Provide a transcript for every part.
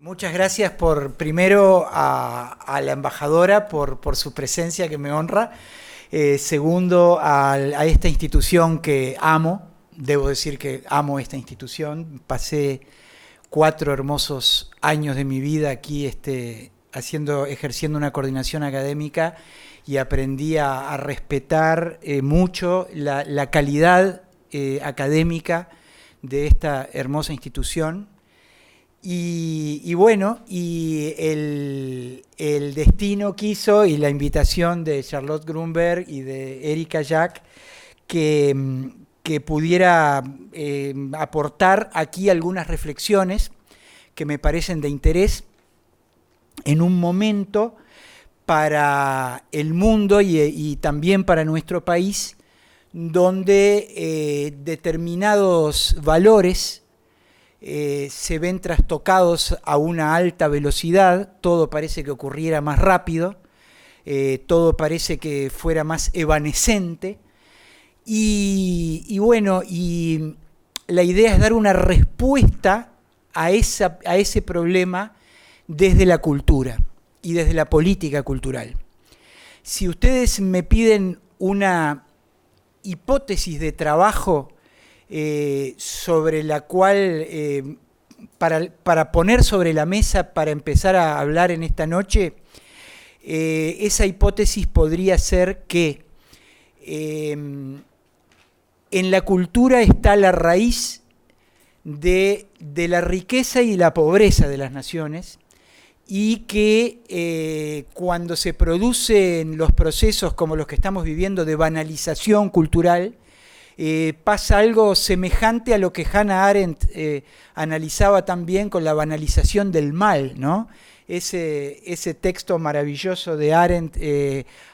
Muchas gracias primero a la embajadora por su presencia que me honra. Segundo, a esta institución que amo. Debo decir que amo esta institución. Pasé 4 hermosos años de mi vida aquí ejerciendo una coordinación académica y aprendí a respetar mucho la calidad académica de esta hermosa institución. Y bueno, el destino quiso y la invitación de Charlotte Grunberg y de Erika Jack que pudiera aportar aquí algunas reflexiones que me parecen de interés en un momento para el mundo y también para nuestro país, donde determinados valores se ven trastocados a una alta velocidad, todo parece que ocurriera más rápido, todo parece que fuera más evanescente, y bueno, y la idea es dar una respuesta a ese problema desde la cultura y desde la política cultural. Si ustedes me piden una hipótesis de trabajo sobre la cual, para poner sobre la mesa, para empezar a hablar en esta noche, esa hipótesis podría ser que en la cultura está la raíz de la riqueza y la pobreza de las naciones, y que cuando se producen los procesos como los que estamos viviendo de banalización cultural, pasa algo semejante a lo que Hannah Arendt analizaba también con la banalización del mal, ¿no? Ese texto maravilloso de Arendt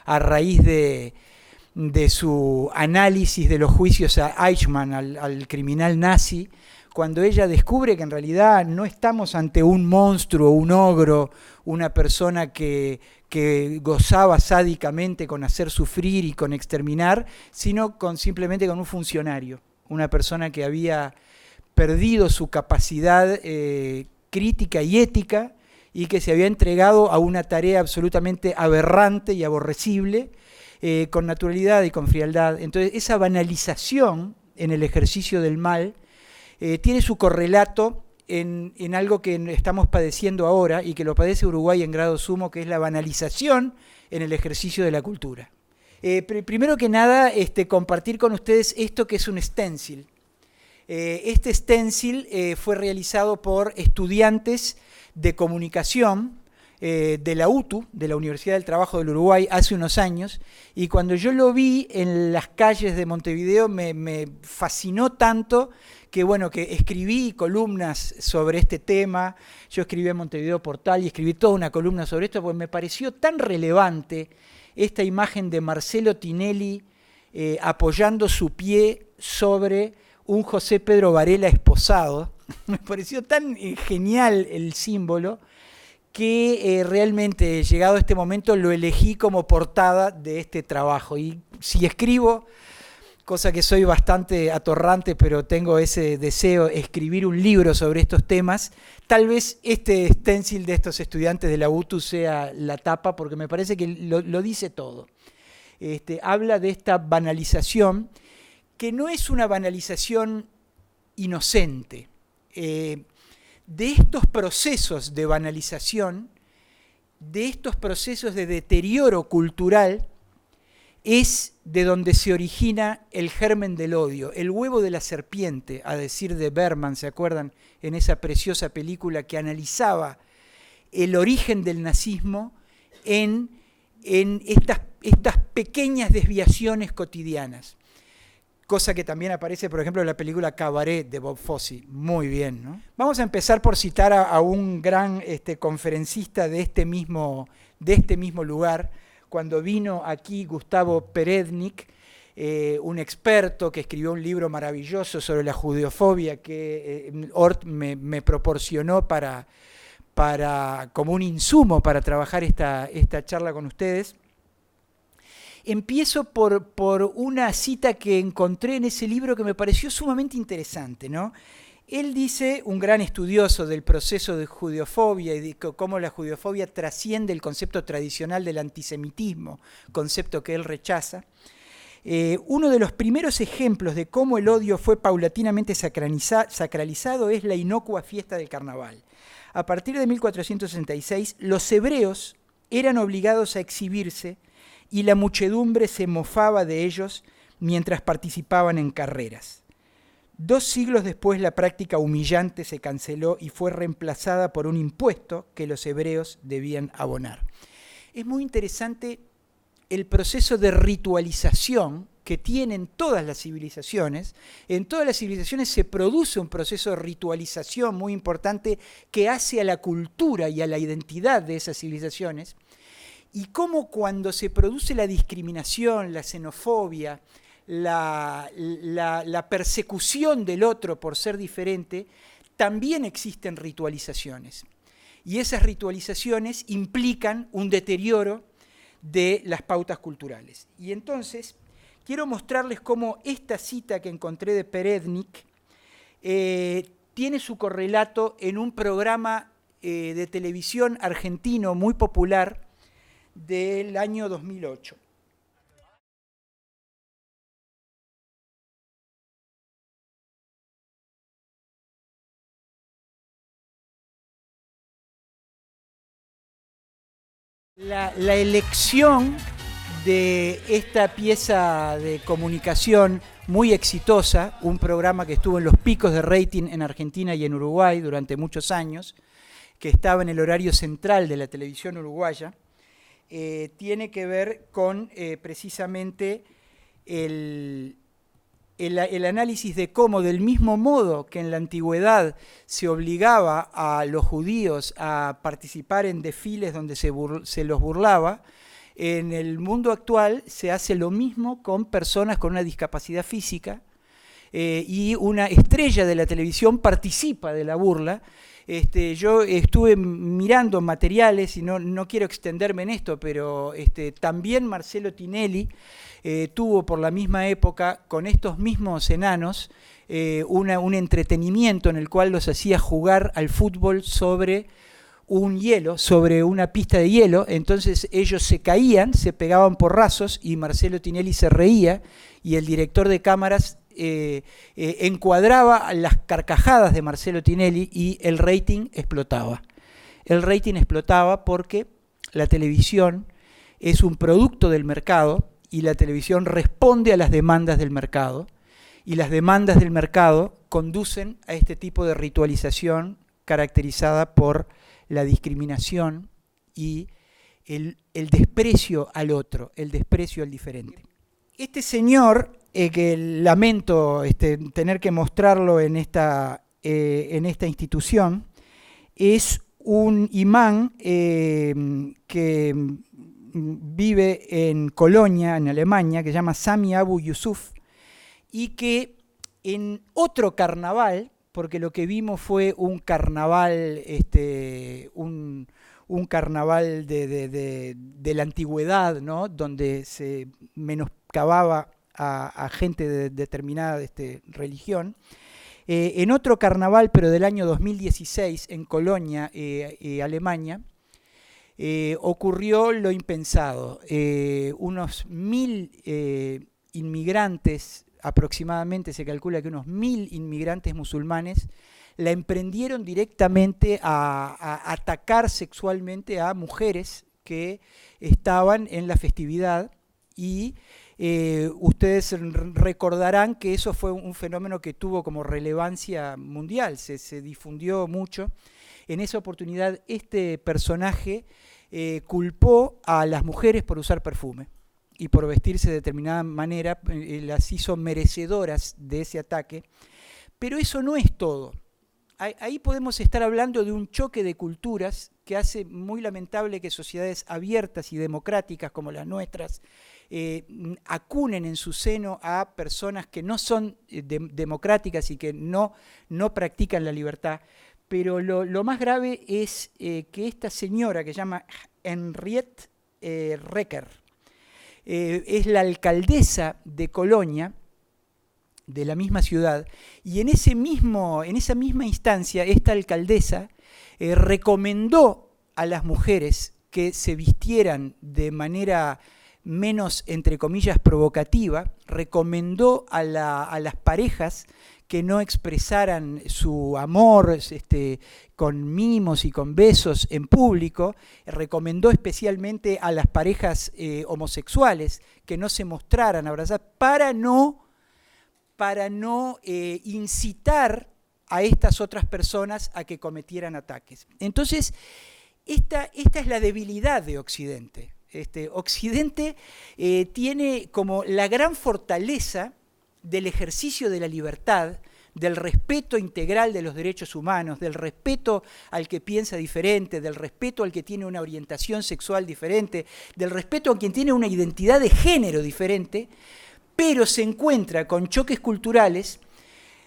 a raíz de su análisis de los juicios a Eichmann, al criminal nazi, cuando ella descubre que en realidad no estamos ante un monstruo, un ogro, una persona que gozaba sádicamente con hacer sufrir y con exterminar, sino simplemente con un funcionario, una persona que había perdido su capacidad crítica y ética y que se había entregado a una tarea absolutamente aberrante y aborrecible, con naturalidad y con frialdad. Entonces, esa banalización en el ejercicio del mal tiene su correlato en algo que estamos padeciendo ahora y que lo padece Uruguay en grado sumo, que es la banalización en el ejercicio de la cultura. Primero que nada, compartir con ustedes esto que es un stencil. Este stencil fue realizado por estudiantes de comunicación de la UTU, de la Universidad del Trabajo del Uruguay, hace unos años, y cuando yo lo vi en las calles de Montevideo me fascinó tanto que bueno, que escribí columnas sobre este tema. Yo escribí en Montevideo Portal y escribí toda una columna sobre esto porque me pareció tan relevante esta imagen de Marcelo Tinelli apoyando su pie sobre un José Pedro Varela esposado. Me pareció tan genial el símbolo que realmente, llegado este momento, lo elegí como portada de este trabajo. Y si escribo, cosa que soy bastante atorrante, pero tengo ese deseo, escribir un libro sobre estos temas, tal vez este stencil de estos estudiantes de la UTU sea la tapa, porque me parece que lo dice todo. Habla de esta banalización, que no es una banalización inocente. De estos procesos de banalización, de estos procesos de deterioro cultural, es de donde se origina el germen del odio, el huevo de la serpiente, a decir de Bergman, ¿se acuerdan? En esa preciosa película que analizaba el origen del nazismo en estas pequeñas desviaciones cotidianas. Cosa que también aparece, por ejemplo, en la película Cabaret de Bob Fosse. Muy bien, ¿no? Vamos a empezar por citar a un gran conferencista de este mismo lugar. Cuando vino aquí Gustavo Perednik, un experto que escribió un libro maravilloso sobre la judeofobia que Ort me proporcionó como un insumo para trabajar esta charla con ustedes. Empiezo por una cita que encontré en ese libro que me pareció sumamente interesante, ¿no? Él dice, un gran estudioso del proceso de judeofobia y de cómo la judeofobia trasciende el concepto tradicional del antisemitismo, concepto que él rechaza. Uno de los primeros ejemplos de cómo el odio fue paulatinamente sacralizado es la inocua fiesta del carnaval. A partir de 1466, los hebreos eran obligados a exhibirse y la muchedumbre se mofaba de ellos mientras participaban en carreras. 2 siglos después, la práctica humillante se canceló y fue reemplazada por un impuesto que los hebreos debían abonar. Es muy interesante el proceso de ritualización que tienen todas las civilizaciones. En todas las civilizaciones se produce un proceso de ritualización muy importante que hace a la cultura y a la identidad de esas civilizaciones. Y cómo cuando se produce la discriminación, la xenofobia, la persecución del otro por ser diferente, también existen ritualizaciones. Y esas ritualizaciones implican un deterioro de las pautas culturales. Y entonces, quiero mostrarles cómo esta cita que encontré de Perednik tiene su correlato en un programa de televisión argentino muy popular del año 2008. La elección de esta pieza de comunicación muy exitosa, un programa que estuvo en los picos de rating en Argentina y en Uruguay durante muchos años, que estaba en el horario central de la televisión uruguaya, tiene que ver con precisamente el análisis de cómo, del mismo modo que en la antigüedad se obligaba a los judíos a participar en desfiles donde se los burlaba, en el mundo actual se hace lo mismo con personas con una discapacidad física, y una estrella de la televisión participa de la burla. Yo estuve mirando materiales y no quiero extenderme en esto, pero también Marcelo Tinelli tuvo por la misma época con estos mismos enanos un entretenimiento en el cual los hacía jugar al fútbol sobre un hielo, sobre una pista de hielo. Entonces ellos se caían, se pegaban porrazos y Marcelo Tinelli se reía y el director de cámaras encuadraba las carcajadas de Marcelo Tinelli y el rating explotaba. El rating explotaba porque la televisión es un producto del mercado y la televisión responde a las demandas del mercado, y las demandas del mercado conducen a este tipo de ritualización caracterizada por la discriminación y el desprecio al otro, el desprecio al diferente. Este señor, que lamento tener que mostrarlo en esta institución, es un imán que vive en Colonia, en Alemania, que se llama Sami Abu Yusuf, y que en otro carnaval, porque lo que vimos fue un carnaval, un carnaval de la antigüedad, ¿no?, donde se menoscababa a gente de determinada religión. En otro carnaval, pero del año 2016, en Colonia, Alemania, ocurrió lo impensado. Unos 1000 inmigrantes, aproximadamente se calcula que unos 1000 inmigrantes musulmanes, la emprendieron directamente a atacar sexualmente a mujeres que estaban en la festividad, y ustedes recordarán que eso fue un fenómeno que tuvo como relevancia mundial, se difundió mucho. En esa oportunidad este personaje culpó a las mujeres por usar perfume y por vestirse de determinada manera, las hizo merecedoras de ese ataque. Pero eso no es todo. Ahí podemos estar hablando de un choque de culturas que hace muy lamentable que sociedades abiertas y democráticas como las nuestras acunen en su seno a personas que no son democráticas y que no practican la libertad. Pero lo más grave es que esta señora, que se llama Henriette Reker, es la alcaldesa de Colonia, de la misma ciudad, y en esa misma instancia, esta alcaldesa recomendó a las mujeres que se vistieran de manera menos, entre comillas, provocativa, recomendó a las parejas que no expresaran su amor con mimos y con besos en público, recomendó especialmente a las parejas homosexuales que no se mostraran abrazadas para no incitar a estas otras personas a que cometieran ataques. Entonces, esta es la debilidad de Occidente. Occidente tiene como la gran fortaleza del ejercicio de la libertad, del respeto integral de los derechos humanos, del respeto al que piensa diferente, del respeto al que tiene una orientación sexual diferente, del respeto a quien tiene una identidad de género diferente, pero se encuentra con choques culturales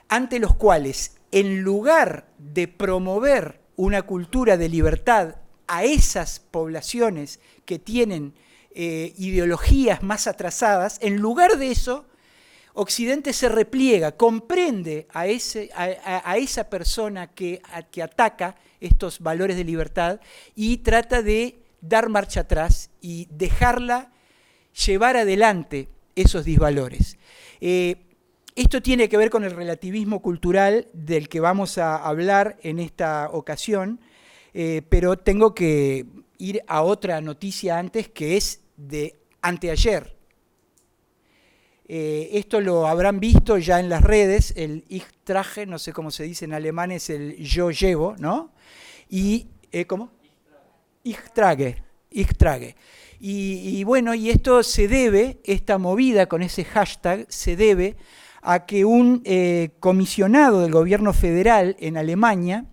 ante los cuales, en lugar de promover una cultura de libertad a esas poblaciones que tienen ideologías más atrasadas, en lugar de eso, Occidente se repliega, comprende a esa persona que ataca estos valores de libertad y trata de dar marcha atrás y dejarla llevar adelante esos disvalores. Esto tiene que ver con el relativismo cultural del que vamos a hablar en esta ocasión, pero tengo que ir a otra noticia antes, que es de anteayer. Esto lo habrán visto ya en las redes, el Ich trage, no sé cómo se dice en alemán, es el yo llevo, ¿no? Y, ¿cómo? Ich trage. Y bueno, y esto se debe, esta movida con ese hashtag, se debe a que un comisionado del gobierno federal en Alemania,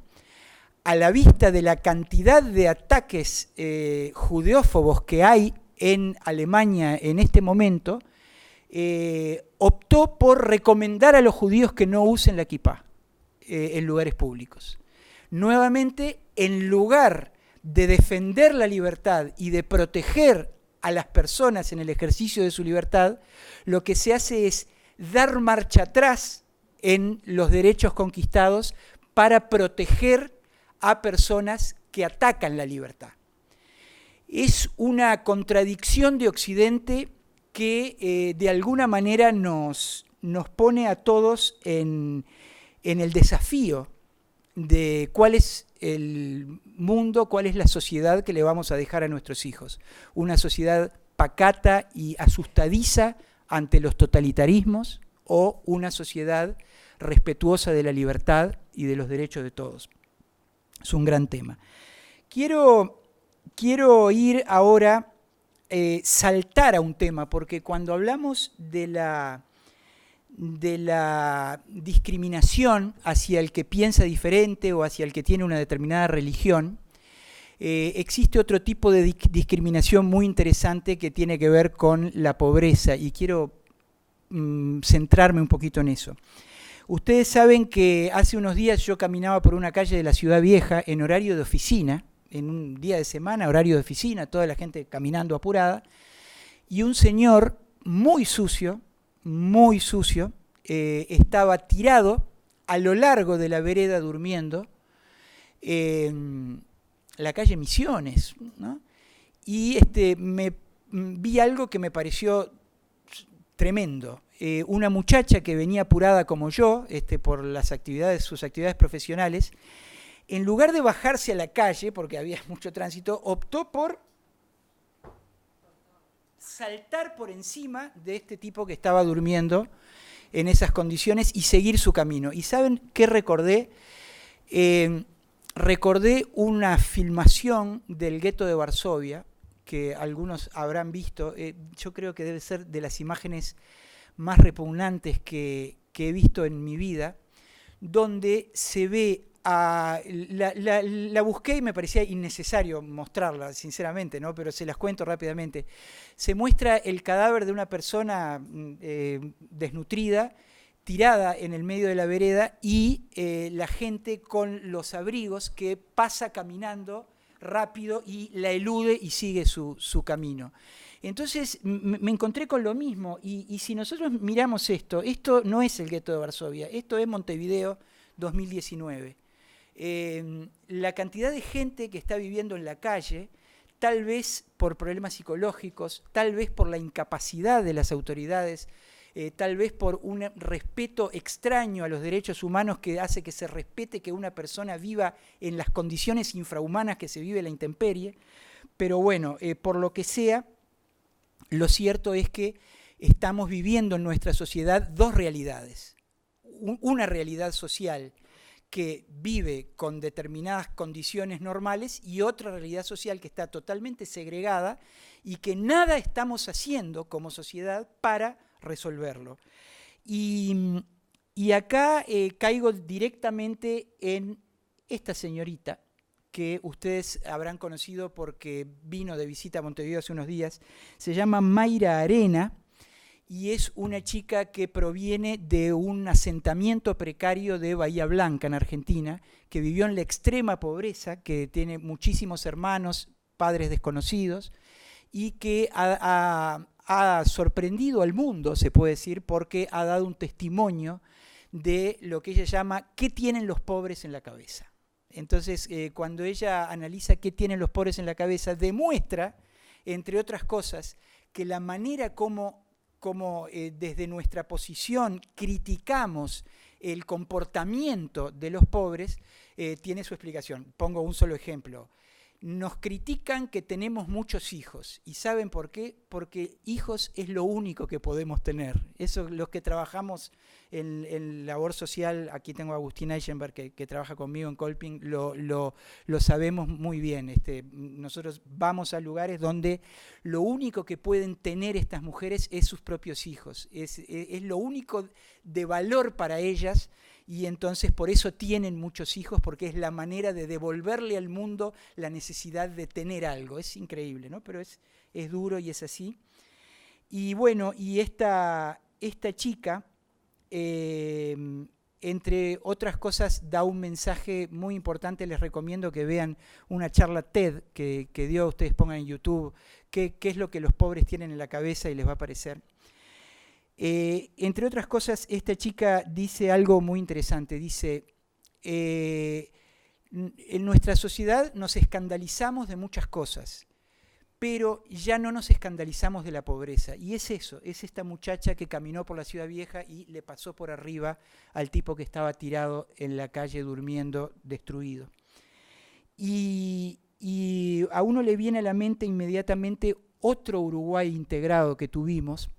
a la vista de la cantidad de ataques judeófobos que hay en Alemania en este momento, optó por recomendar a los judíos que no usen la kipá en lugares públicos. Nuevamente, en lugar de defender la libertad y de proteger a las personas en el ejercicio de su libertad, lo que se hace es dar marcha atrás en los derechos conquistados para proteger a personas que atacan la libertad. Es una contradicción de Occidente que de alguna manera nos pone a todos en el desafío de cuál es el mundo, cuál es la sociedad que le vamos a dejar a nuestros hijos. Una sociedad pacata y asustadiza ante los totalitarismos, o una sociedad respetuosa de la libertad y de los derechos de todos. Es un gran tema. Quiero ir ahora, saltar a un tema, porque cuando hablamos de la discriminación hacia el que piensa diferente o hacia el que tiene una determinada religión, existe otro tipo de discriminación muy interesante que tiene que ver con la pobreza, y quiero centrarme un poquito en eso. Ustedes saben que hace unos días yo caminaba por una calle de la Ciudad Vieja en horario de oficina, en un día de semana, horario de oficina, toda la gente caminando apurada, y un señor muy sucio, estaba tirado a lo largo de la vereda durmiendo, en la calle Misiones, ¿no? Y vi algo que me pareció tremendo. Una muchacha que venía apurada como yo, por sus actividades profesionales, en lugar de bajarse a la calle, porque había mucho tránsito, optó por saltar por encima de este tipo que estaba durmiendo en esas condiciones y seguir su camino. ¿Y saben qué recordé? Recordé una filmación del gueto de Varsovia, que algunos habrán visto. Yo creo que debe ser de las imágenes más repugnantes que he visto en mi vida, donde se ve la busqué y me parecía innecesario mostrarla, sinceramente, ¿no? Pero se las cuento rápidamente. Se muestra el cadáver de una persona desnutrida, tirada en el medio de la vereda, y la gente con los abrigos que pasa caminando rápido y la elude y sigue su camino. Entonces me encontré con lo mismo, y si nosotros miramos esto no es el gueto de Varsovia, esto es Montevideo 2019. La cantidad de gente que está viviendo en la calle, tal vez por problemas psicológicos, tal vez por la incapacidad de las autoridades, tal vez por un respeto extraño a los derechos humanos que hace que se respete que una persona viva en las condiciones infrahumanas que se vive la intemperie. Pero bueno, por lo que sea, lo cierto es que estamos viviendo en nuestra sociedad dos realidades. Una realidad social que vive con determinadas condiciones normales y otra realidad social que está totalmente segregada y que nada estamos haciendo como sociedad para resolverlo. Y acá caigo directamente en esta señorita que ustedes habrán conocido porque vino de visita a Montevideo hace unos días. Se llama Mayra Arena y es una chica que proviene de un asentamiento precario de Bahía Blanca, en Argentina, que vivió en la extrema pobreza, que tiene muchísimos hermanos, padres desconocidos, y que ha sorprendido al mundo, se puede decir, porque ha dado un testimonio de lo que ella llama ¿qué tienen los pobres en la cabeza? Entonces, cuando ella analiza qué tienen los pobres en la cabeza, demuestra, entre otras cosas, que la manera como desde nuestra posición criticamos el comportamiento de los pobres tiene su explicación. Pongo un solo ejemplo. Nos critican que tenemos muchos hijos. ¿Y saben por qué? Porque hijos es lo único que podemos tener. Eso, los que trabajamos en labor social, aquí tengo a Agustín Eichenberg que trabaja conmigo en Colping, lo sabemos muy bien. Nosotros vamos a lugares donde lo único que pueden tener estas mujeres es sus propios hijos. Es lo único de valor para ellas. Y entonces por eso tienen muchos hijos, porque es la manera de devolverle al mundo la necesidad de tener algo. Es increíble, ¿no? Pero es duro y es así. Y bueno, y esta chica, entre otras cosas, da un mensaje muy importante. Les recomiendo que vean una charla TED que dio, ustedes pongan en YouTube, qué es lo que los pobres tienen en la cabeza y les va a aparecer. Entre otras cosas, esta chica dice algo muy interesante. Dice, en nuestra sociedad nos escandalizamos de muchas cosas, pero ya no nos escandalizamos de la pobreza. Y es eso, es esta muchacha que caminó por la Ciudad Vieja y le pasó por arriba al tipo que estaba tirado en la calle durmiendo, destruido. Y a uno le viene a la mente inmediatamente otro Uruguay integrado que tuvimos.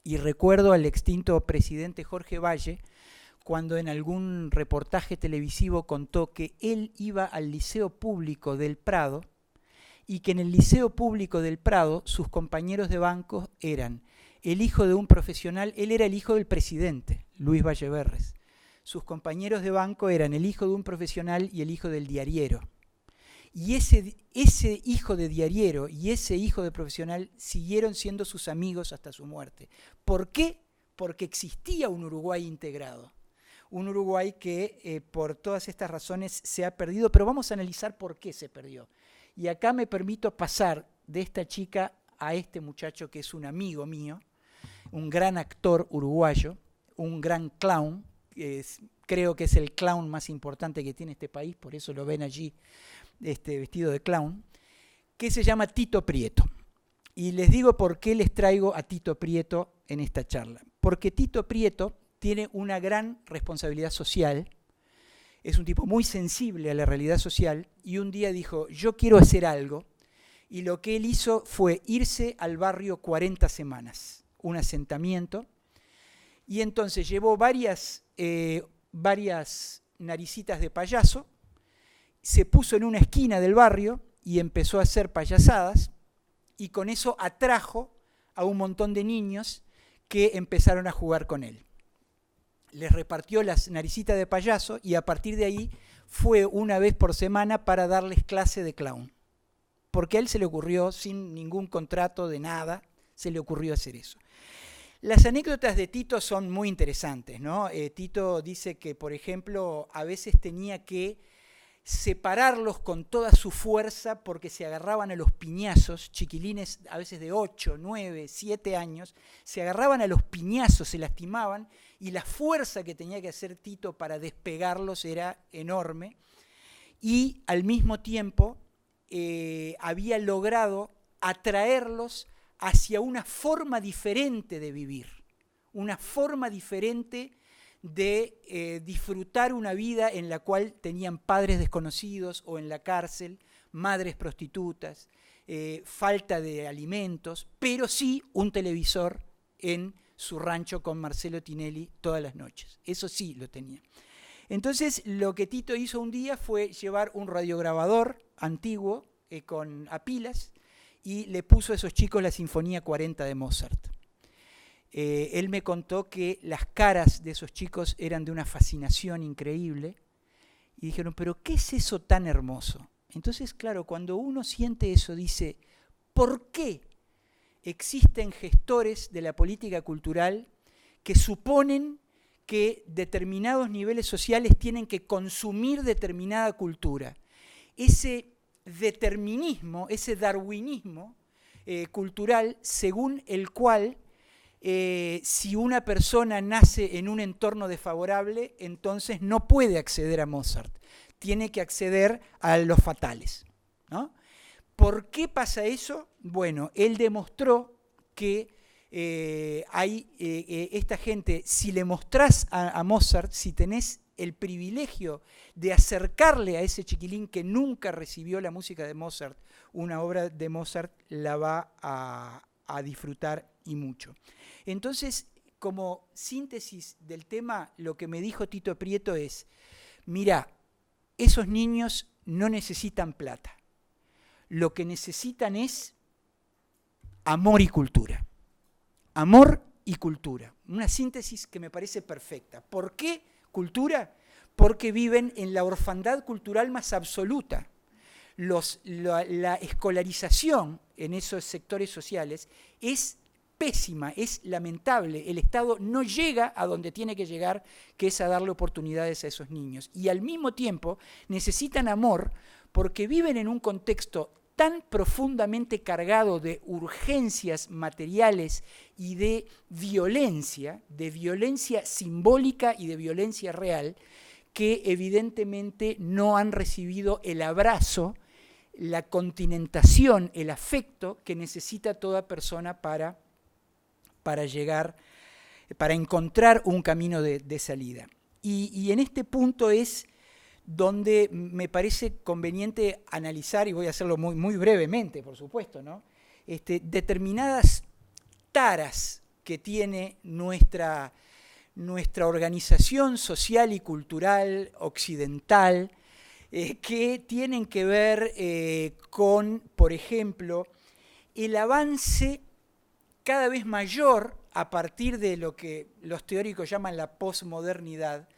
Y recuerdo al extinto presidente Jorge Valle, cuando en algún reportaje televisivo contó que él iba al Liceo Público del Prado y que en el Liceo Público del Prado sus compañeros de banco eran el hijo de un profesional, él era el hijo del presidente, Luis Valleverres. Sus compañeros de banco eran el hijo de un profesional y el hijo del diariero. Y ese hijo de diariero y ese hijo de profesional siguieron siendo sus amigos hasta su muerte. ¿Por qué? Porque existía un Uruguay integrado. Un Uruguay que por todas estas razones se ha perdido, pero vamos a analizar por qué se perdió. Y acá me permito pasar de esta chica a este muchacho que es un amigo mío, un gran actor uruguayo, un gran clown, creo que es el clown más importante que tiene este país, por eso lo ven allí vestido de clown, que se llama Tito Prieto. Y les digo por qué les traigo a Tito Prieto en esta charla. Porque Tito Prieto tiene una gran responsabilidad social, es un tipo muy sensible a la realidad social, y un día dijo, yo quiero hacer algo, y lo que él hizo fue irse al barrio 40 semanas, un asentamiento, y entonces llevó varias naricitas de payaso, se puso en una esquina del barrio y empezó a hacer payasadas, y con eso atrajo a un montón de niños que empezaron a jugar con él. Les repartió las naricitas de payaso y a partir de ahí fue una vez por semana para darles clase de clown. Porque a él se le ocurrió, sin ningún contrato de nada, se le ocurrió hacer eso. Las anécdotas de Tito son muy interesantes, ¿no? Tito dice que, por ejemplo, a veces tenía que separarlos con toda su fuerza porque se agarraban a los piñazos, chiquilines a veces de 8, 9, 7 años, se agarraban a los piñazos, se lastimaban, y la fuerza que tenía que hacer Tito para despegarlos era enorme, y al mismo tiempo había logrado atraerlos hacia una forma diferente de vivir, una forma diferente de disfrutar una vida en la cual tenían padres desconocidos o en la cárcel, madres prostitutas, falta de alimentos, pero sí un televisor en su rancho con Marcelo Tinelli todas las noches. Eso sí lo tenía. Entonces lo que Tito hizo un día fue llevar un radiograbador antiguo a pilas y le puso a esos chicos la Sinfonía 40 de Mozart. Él me contó que las caras de esos chicos eran de una fascinación increíble y dijeron, pero ¿qué es eso tan hermoso? Entonces, claro, cuando uno siente eso, dice, ¿por qué existen gestores de la política cultural que suponen que determinados niveles sociales tienen que consumir determinada cultura? Ese determinismo, ese darwinismo cultural según el cual si una persona nace en un entorno desfavorable, entonces no puede acceder a Mozart, tiene que acceder a los fatales, ¿no? ¿Por qué pasa eso? Bueno, él demostró que esta gente, si le mostrás a Mozart, si tenés el privilegio de acercarle a ese chiquilín que nunca recibió la música de Mozart, una obra de Mozart, la va a disfrutar y mucho. Entonces, como síntesis del tema, lo que me dijo Tito Prieto es, mira, esos niños no necesitan plata, lo que necesitan es amor y cultura. Amor y cultura. Una síntesis que me parece perfecta. ¿Por qué cultura? Porque viven en la orfandad cultural más absoluta. La escolarización en esos sectores sociales es pésima, es lamentable. El Estado no llega a donde tiene que llegar, que es a darle oportunidades a esos niños. Y al mismo tiempo necesitan amor porque viven en un contexto tan profundamente cargado de urgencias materiales y de violencia simbólica y de violencia real, que evidentemente no han recibido el abrazo, la continentación, el afecto que necesita toda persona para llegar, para encontrar un camino de salida. Y en este punto es donde me parece conveniente analizar, y voy a hacerlo muy, muy brevemente, por supuesto, ¿no? Determinadas taras que tiene nuestra organización social y cultural occidental, que tienen que ver con, por ejemplo, el avance cada vez mayor a partir de lo que los teóricos llaman la posmodernidad,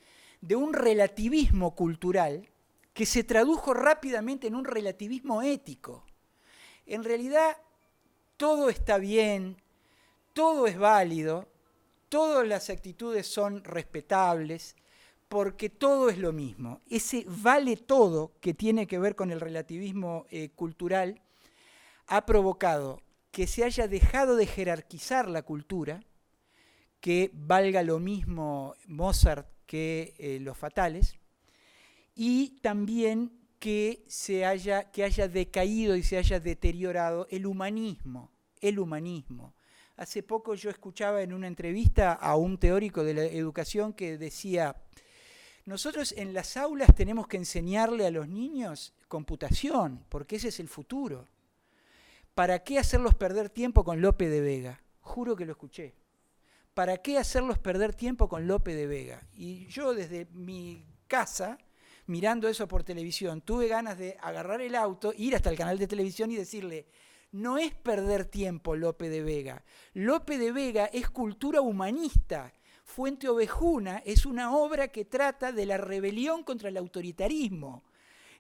de un relativismo cultural que se tradujo rápidamente en un relativismo ético. En realidad, todo está bien, todo es válido, todas las actitudes son respetables, porque todo es lo mismo. Ese vale todo que tiene que ver con el relativismo cultural ha provocado que se haya dejado de jerarquizar la cultura, que valga lo mismo Mozart que los fatales, y también que haya decaído y se haya deteriorado el humanismo. Hace poco yo escuchaba en una entrevista a un teórico de la educación que decía, nosotros en las aulas tenemos que enseñarle a los niños computación, porque ese es el futuro. ¿Para qué hacerlos perder tiempo con Lope de Vega? Juro que lo escuché. ¿Para qué hacerlos perder tiempo con Lope de Vega? Y yo desde mi casa, mirando eso por televisión, tuve ganas de agarrar el auto, ir hasta el canal de televisión y decirle, no es perder tiempo Lope de Vega. Lope de Vega es cultura humanista. Fuente Ovejuna es una obra que trata de la rebelión contra el autoritarismo.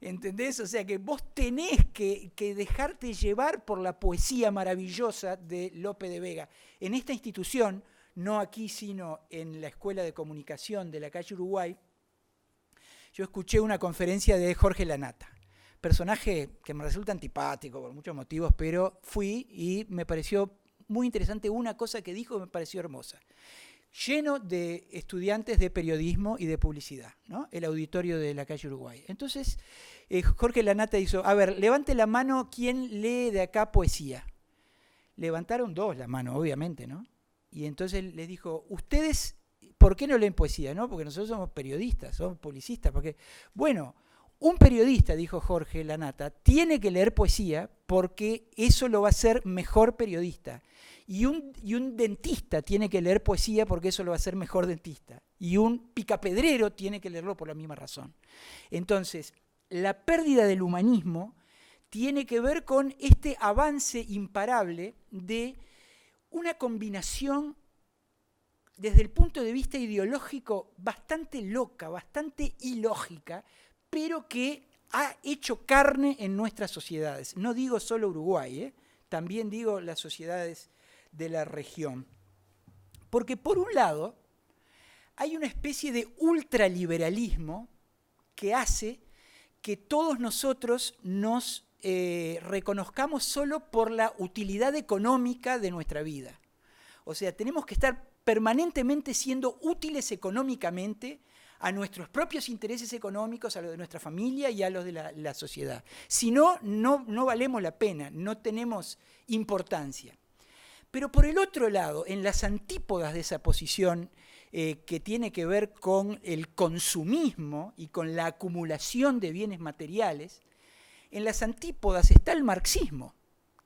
¿Entendés? O sea que vos tenés que dejarte llevar por la poesía maravillosa de Lope de Vega. En esta institución, no aquí sino en la Escuela de Comunicación de la calle Uruguay, yo escuché una conferencia de Jorge Lanata, personaje que me resulta antipático por muchos motivos, pero fui y me pareció muy interesante una cosa que dijo que me pareció hermosa. Lleno de estudiantes de periodismo y de publicidad, ¿no? El auditorio de la calle Uruguay. Entonces, Jorge Lanata hizo, a ver, levante la mano quien lee de acá poesía. Levantaron 2 la mano, obviamente, ¿no? Y entonces les dijo, ustedes, ¿por qué no leen poesía? No, porque nosotros somos periodistas, somos publicistas, porque, bueno, un periodista, dijo Jorge Lanata, tiene que leer poesía porque eso lo va a hacer mejor periodista. Y un dentista tiene que leer poesía porque eso lo va a hacer mejor dentista. Y un picapedrero tiene que leerlo por la misma razón. Entonces, la pérdida del humanismo tiene que ver con este avance imparable de una combinación desde el punto de vista ideológico bastante loca, bastante ilógica, pero que ha hecho carne en nuestras sociedades. No digo solo Uruguay, también digo las sociedades de la región. Porque por un lado hay una especie de ultraliberalismo que hace que todos nosotros nos reconozcamos solo por la utilidad económica de nuestra vida. O sea, tenemos que estar permanentemente siendo útiles económicamente a nuestros propios intereses económicos, a los de nuestra familia y a los de la sociedad. Si no, no valemos la pena, no tenemos importancia. Pero por el otro lado, en las antípodas de esa posición que tiene que ver con el consumismo y con la acumulación de bienes materiales, en las antípodas está el marxismo,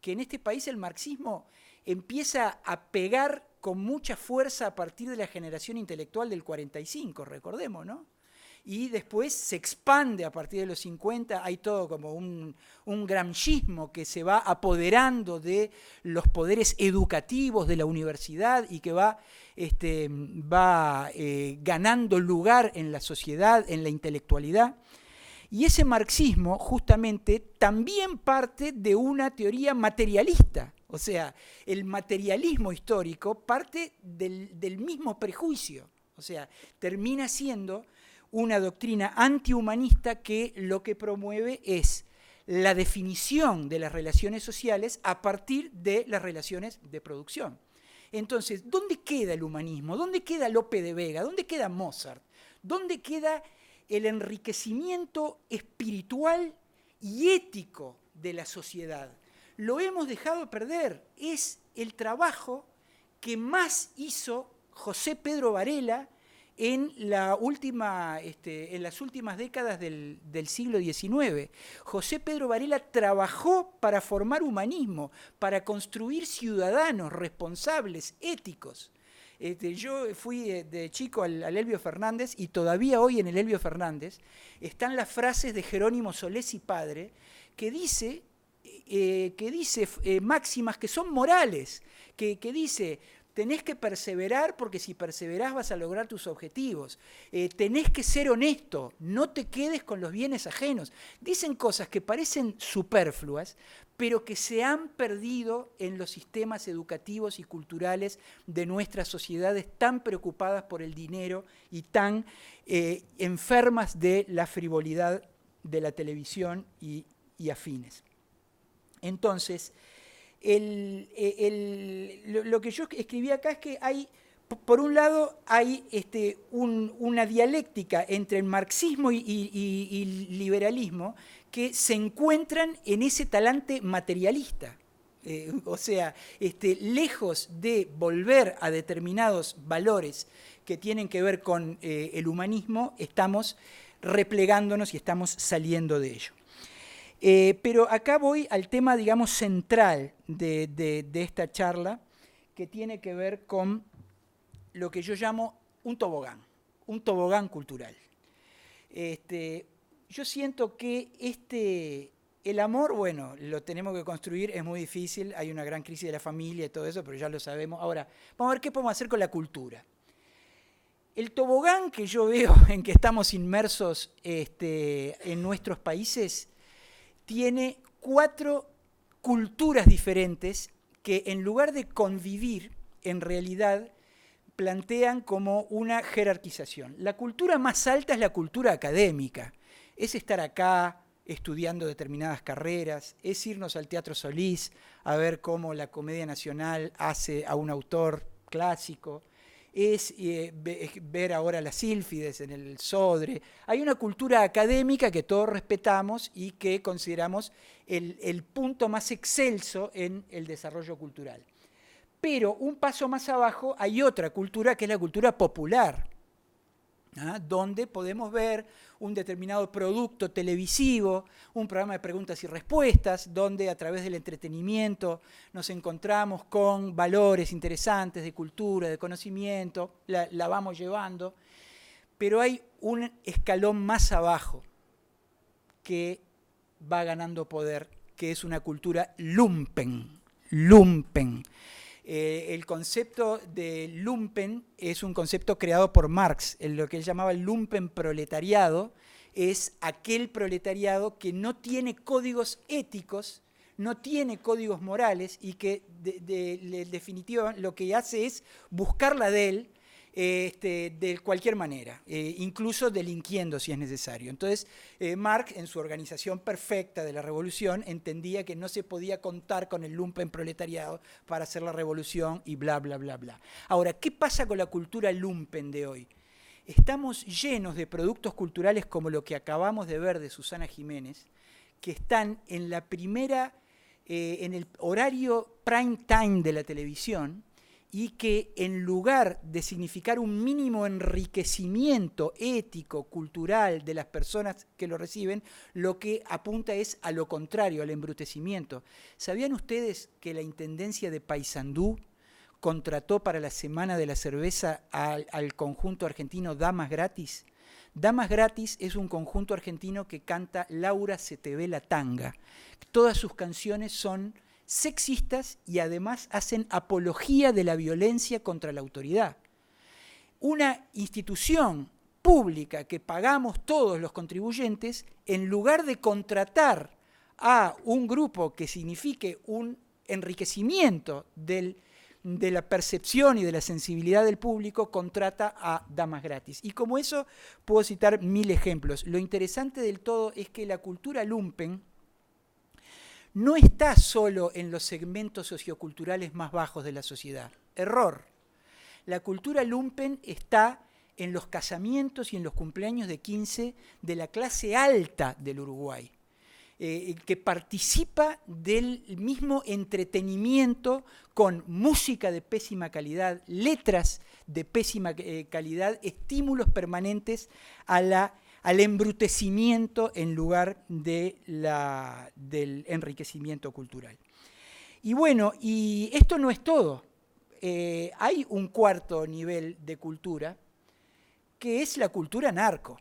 que en este país el marxismo empieza a pegar con mucha fuerza a partir de la generación intelectual del 45, recordemos, ¿no? Y después se expande a partir de los 50, hay todo como un gramscismo que se va apoderando de los poderes educativos de la universidad y que va ganando lugar en la sociedad, en la intelectualidad. Y ese marxismo justamente también parte de una teoría materialista. O sea, el materialismo histórico parte del mismo prejuicio. O sea, termina siendo una doctrina antihumanista que lo que promueve es la definición de las relaciones sociales a partir de las relaciones de producción. Entonces, ¿dónde queda el humanismo? ¿Dónde queda Lope de Vega? ¿Dónde queda Mozart? ¿Dónde queda el enriquecimiento espiritual y ético de la sociedad? Lo hemos dejado perder. Es el trabajo que más hizo José Pedro Varela en las últimas décadas del siglo XIX. José Pedro Varela trabajó para formar humanismo, para construir ciudadanos responsables, éticos. Yo fui de chico al Elbio Fernández y todavía hoy en el Elbio Fernández están las frases de Jerónimo Solés y padre que dice máximas que son morales, que dice: tenés que perseverar porque si perseverás vas a lograr tus objetivos. Tenés que ser honesto, no te quedes con los bienes ajenos. Dicen cosas que parecen superfluas, pero que se han perdido en los sistemas educativos y culturales de nuestras sociedades tan preocupadas por el dinero y tan enfermas de la frivolidad de la televisión y afines. Entonces, lo que yo escribí acá es que hay, por un lado, hay una dialéctica entre el marxismo y liberalismo que se encuentran en ese talante materialista. O sea, lejos de volver a determinados valores que tienen que ver con el humanismo, estamos replegándonos y estamos saliendo de ello. Pero acá voy al tema, digamos, central de esta charla, que tiene que ver con lo que yo llamo un tobogán cultural. Yo siento que el amor, bueno, lo tenemos que construir, es muy difícil, hay una gran crisis de la familia y todo eso, pero ya lo sabemos. Ahora, vamos a ver qué podemos hacer con la cultura. El tobogán que yo veo en que estamos inmersos en nuestros países tiene 4 culturas diferentes que en lugar de convivir, en realidad plantean como una jerarquización. La cultura más alta es la cultura académica, es estar acá estudiando determinadas carreras, es irnos al Teatro Solís a ver cómo la Comedia Nacional hace a un autor clásico, es ver ahora las sílfides en el Sodre. Hay una cultura académica que todos respetamos y que consideramos el punto más excelso en el desarrollo cultural. Pero un paso más abajo hay otra cultura que es la cultura popular, donde podemos ver un determinado producto televisivo, un programa de preguntas y respuestas, donde a través del entretenimiento nos encontramos con valores interesantes de cultura, de conocimiento, la vamos llevando, pero hay un escalón más abajo que va ganando poder, que es una cultura lumpen. El concepto de lumpen es un concepto creado por Marx. Lo que él llamaba el lumpen proletariado es aquel proletariado que no tiene códigos éticos, no tiene códigos morales y que en definitiva lo que hace es buscarla de él de cualquier manera, incluso delinquiendo si es necesario. Entonces, Marx, en su organización perfecta de la revolución, entendía que no se podía contar con el lumpen proletariado para hacer la revolución y bla, bla, bla, bla. Ahora, ¿qué pasa con la cultura lumpen de hoy? Estamos llenos de productos culturales como lo que acabamos de ver de Susana Jiménez, que están en la primera, en el horario prime time de la televisión, y que en lugar de significar un mínimo enriquecimiento ético, cultural de las personas que lo reciben, lo que apunta es a lo contrario, al embrutecimiento. ¿Sabían ustedes que la Intendencia de Paysandú contrató para la Semana de la Cerveza al conjunto argentino Damas Gratis? Damas Gratis es un conjunto argentino que canta Laura se te ve la tanga. Todas sus canciones son sexistas y además hacen apología de la violencia contra la autoridad. Una institución pública que pagamos todos los contribuyentes, en lugar de contratar a un grupo que signifique un enriquecimiento de la percepción y de la sensibilidad del público, contrata a Damas Gratis. Y como eso puedo citar 1000 ejemplos. Lo interesante del todo es que la cultura lumpen no está solo en los segmentos socioculturales más bajos de la sociedad. Error. La cultura lumpen está en los casamientos y en los cumpleaños de 15 de la clase alta del Uruguay, que participa del mismo entretenimiento con música de pésima calidad, letras de pésima calidad, estímulos permanentes al embrutecimiento en lugar del enriquecimiento cultural. Y bueno, y esto no es todo. Hay un cuarto nivel de cultura, que es la cultura narco.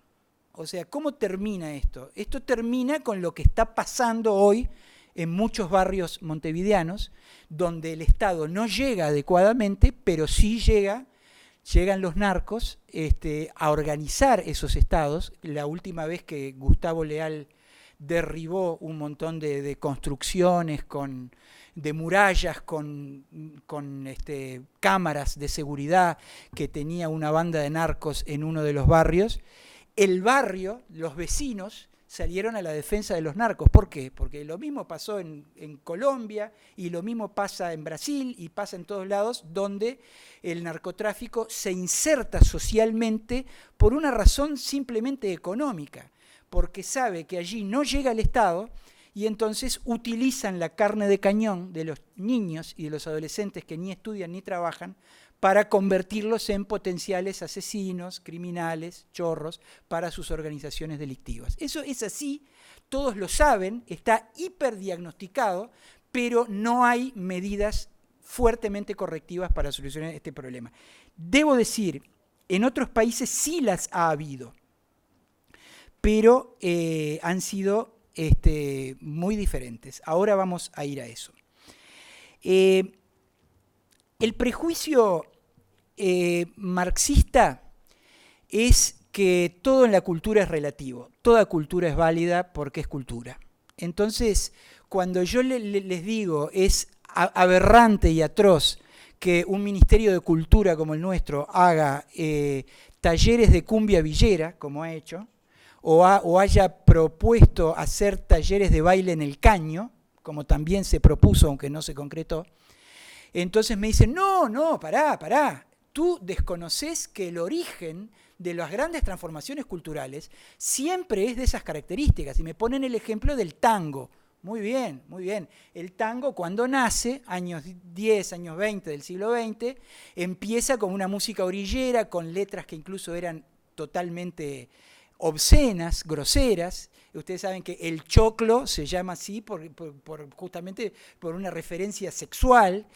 O sea, ¿cómo termina esto? Esto termina con lo que está pasando hoy en muchos barrios montevideanos, donde el Estado no llega adecuadamente, pero sí llegan los narcos a organizar esos estados. La última vez que Gustavo Leal derribó un montón de construcciones, de murallas, con cámaras de seguridad que tenía una banda de narcos en uno de los barrios, el barrio, los vecinos, salieron a la defensa de los narcos. ¿Por qué? Porque lo mismo pasó en Colombia y lo mismo pasa en Brasil y pasa en todos lados donde el narcotráfico se inserta socialmente por una razón simplemente económica, porque sabe que allí no llega el Estado y entonces utilizan la carne de cañón de los niños y de los adolescentes que ni estudian ni trabajan para convertirlos en potenciales asesinos, criminales, chorros, para sus organizaciones delictivas. Eso es así, todos lo saben, está hiperdiagnosticado, pero no hay medidas fuertemente correctivas para solucionar este problema. Debo decir, en otros países sí las ha habido, pero han sido muy diferentes. Ahora vamos a ir a eso. El prejuicio marxista es que todo en la cultura es relativo, toda cultura es válida porque es cultura. Entonces, cuando yo les digo es aberrante y atroz que un Ministerio de Cultura como el nuestro haga talleres de cumbia villera, como ha hecho, o haya propuesto hacer talleres de baile en el caño, como también se propuso, aunque no se concretó. Entonces me dicen, no, pará. Tú desconoces que el origen de las grandes transformaciones culturales siempre es de esas características. Y me ponen el ejemplo del tango. Muy bien. El tango, cuando nace, años 10, años 20 del siglo XX, empieza como una música orillera, con letras que incluso eran totalmente obscenas, groseras. Ustedes saben que el choclo se llama así justamente por una referencia sexual.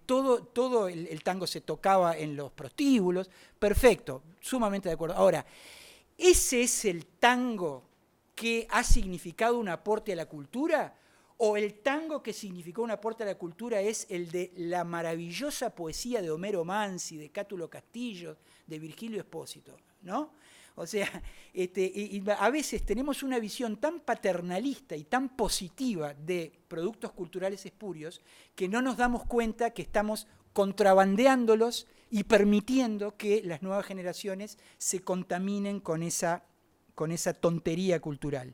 Todo el tango se tocaba en los prostíbulos. Perfecto, sumamente de acuerdo. Ahora, ¿ese es el tango que ha significado un aporte a la cultura? ¿O el tango que significó un aporte a la cultura es el de la maravillosa poesía de Homero Mansi, de Cátulo Castillo, de Virgilio Espósito, ¿no? O sea, y a veces tenemos una visión tan paternalista y tan positiva de productos culturales espurios que no nos damos cuenta que estamos contrabandeándolos y permitiendo que las nuevas generaciones se contaminen con esa tontería cultural.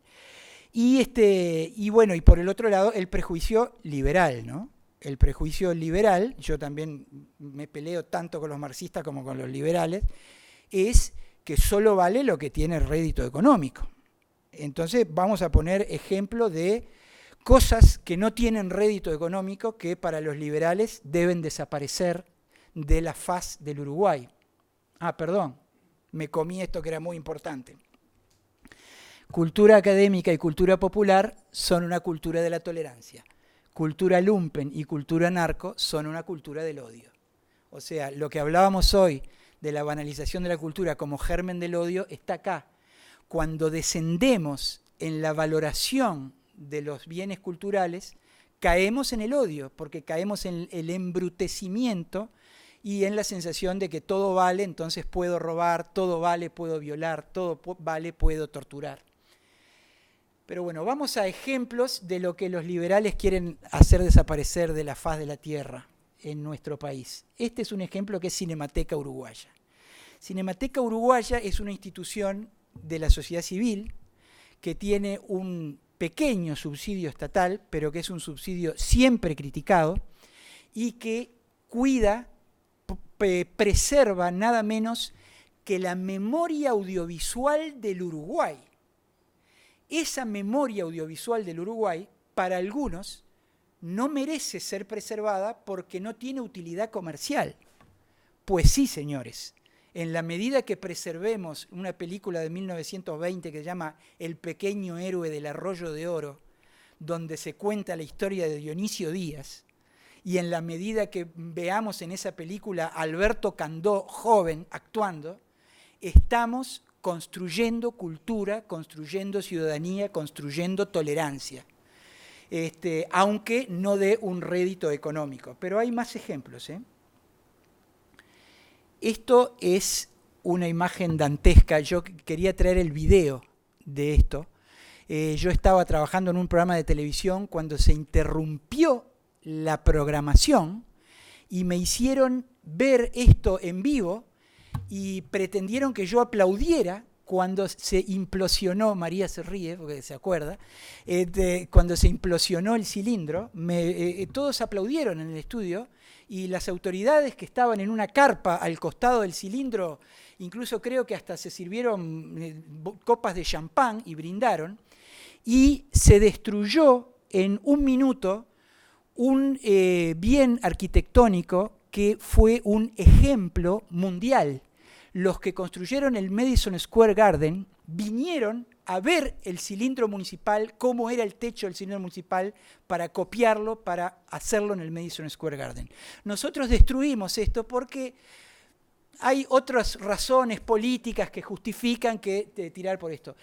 Y bueno, y por el otro lado, el prejuicio liberal, ¿no? El prejuicio liberal, yo también me peleo tanto con los marxistas como con los liberales, es que solo vale lo que tiene rédito económico. Entonces vamos a poner ejemplo de cosas que no tienen rédito económico que para los liberales deben desaparecer de la faz del Uruguay. Perdón, me comí esto que era muy importante. Cultura académica y cultura popular son una cultura de la tolerancia. Cultura lumpen y cultura narco son una cultura del odio. O sea, lo que hablábamos hoy de la banalización de la cultura como germen del odio está acá. Cuando descendemos en la valoración de los bienes culturales, caemos en el odio, porque caemos en el embrutecimiento y en la sensación de que todo vale, entonces puedo robar, todo vale, puedo violar, todo vale, puedo torturar. Pero bueno, vamos a ejemplos de lo que los liberales quieren hacer desaparecer de la faz de la tierra en nuestro país. Este es un ejemplo que es Cinemateca Uruguaya. Cinemateca Uruguaya es una institución de la sociedad civil que tiene un pequeño subsidio estatal, pero que es un subsidio siempre criticado y que cuida, preserva nada menos que la memoria audiovisual del Uruguay. Esa memoria audiovisual del Uruguay, para algunos, no merece ser preservada porque no tiene utilidad comercial. Pues sí, señores, en la medida que preservemos una película de 1920 que se llama El pequeño héroe del Arroyo de Oro, donde se cuenta la historia de Dionisio Díaz, y en la medida que veamos en esa película a Alberto Candó joven actuando, estamos construyendo cultura, construyendo ciudadanía, construyendo tolerancia. Aunque no dé un rédito económico. Pero hay más ejemplos. Esto es una imagen dantesca. Yo quería traer el video de esto. Yo estaba trabajando en un programa de televisión cuando se interrumpió la programación y me hicieron ver esto en vivo y pretendieron que yo aplaudiera cuando se implosionó, María se ríe porque se acuerda, cuando se implosionó el cilindro, todos aplaudieron en el estudio y las autoridades que estaban en una carpa al costado del cilindro, incluso creo que hasta se sirvieron copas de champán y brindaron, y se destruyó en un minuto un bien arquitectónico que fue un ejemplo mundial. Los que construyeron el Madison Square Garden vinieron a ver el cilindro municipal, cómo era el techo del cilindro municipal, para copiarlo, para hacerlo en el Madison Square Garden. Nosotros destruimos esto porque hay otras razones políticas que justifican que tirar por esto.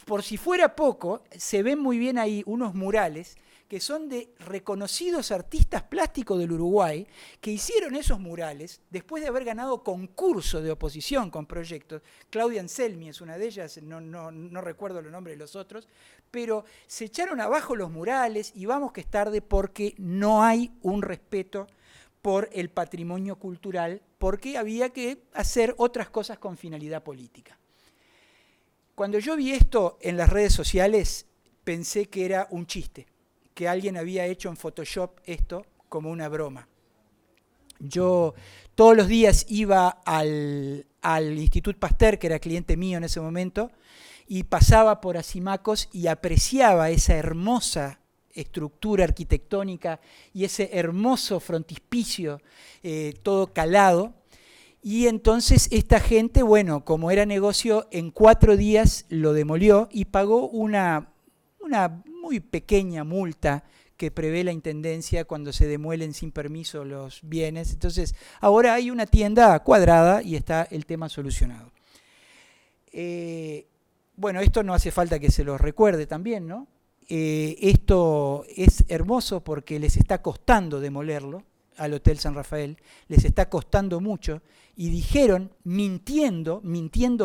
Por si fuera poco, se ven muy bien ahí unos murales que son de reconocidos artistas plásticos del Uruguay, que hicieron esos murales después de haber ganado concurso de oposición con proyectos. Claudia Anselmi es una de ellas, no recuerdo el nombre de los otros, pero se echaron abajo los murales y vamos que es tarde porque no hay un respeto por el patrimonio cultural, porque había que hacer otras cosas con finalidad política. Cuando yo vi esto en las redes sociales, pensé que era un chiste, que alguien había hecho en Photoshop esto como una broma. Yo todos los días iba al Institut Pasteur, que era cliente mío en ese momento, y pasaba por Asimacos y apreciaba esa hermosa estructura arquitectónica y ese hermoso frontispicio todo calado. Y entonces esta gente, bueno, como era negocio, en 4 días lo demolió y pagó una muy pequeña multa que prevé la intendencia cuando se demuelen sin permiso los bienes. Entonces ahora hay una tienda cuadrada y está el tema solucionado. Bueno, esto no hace falta que se lo recuerde también, ¿no? Esto es hermoso porque les está costando demolerlo al Hotel San Rafael, les está costando mucho, y dijeron, mintiendo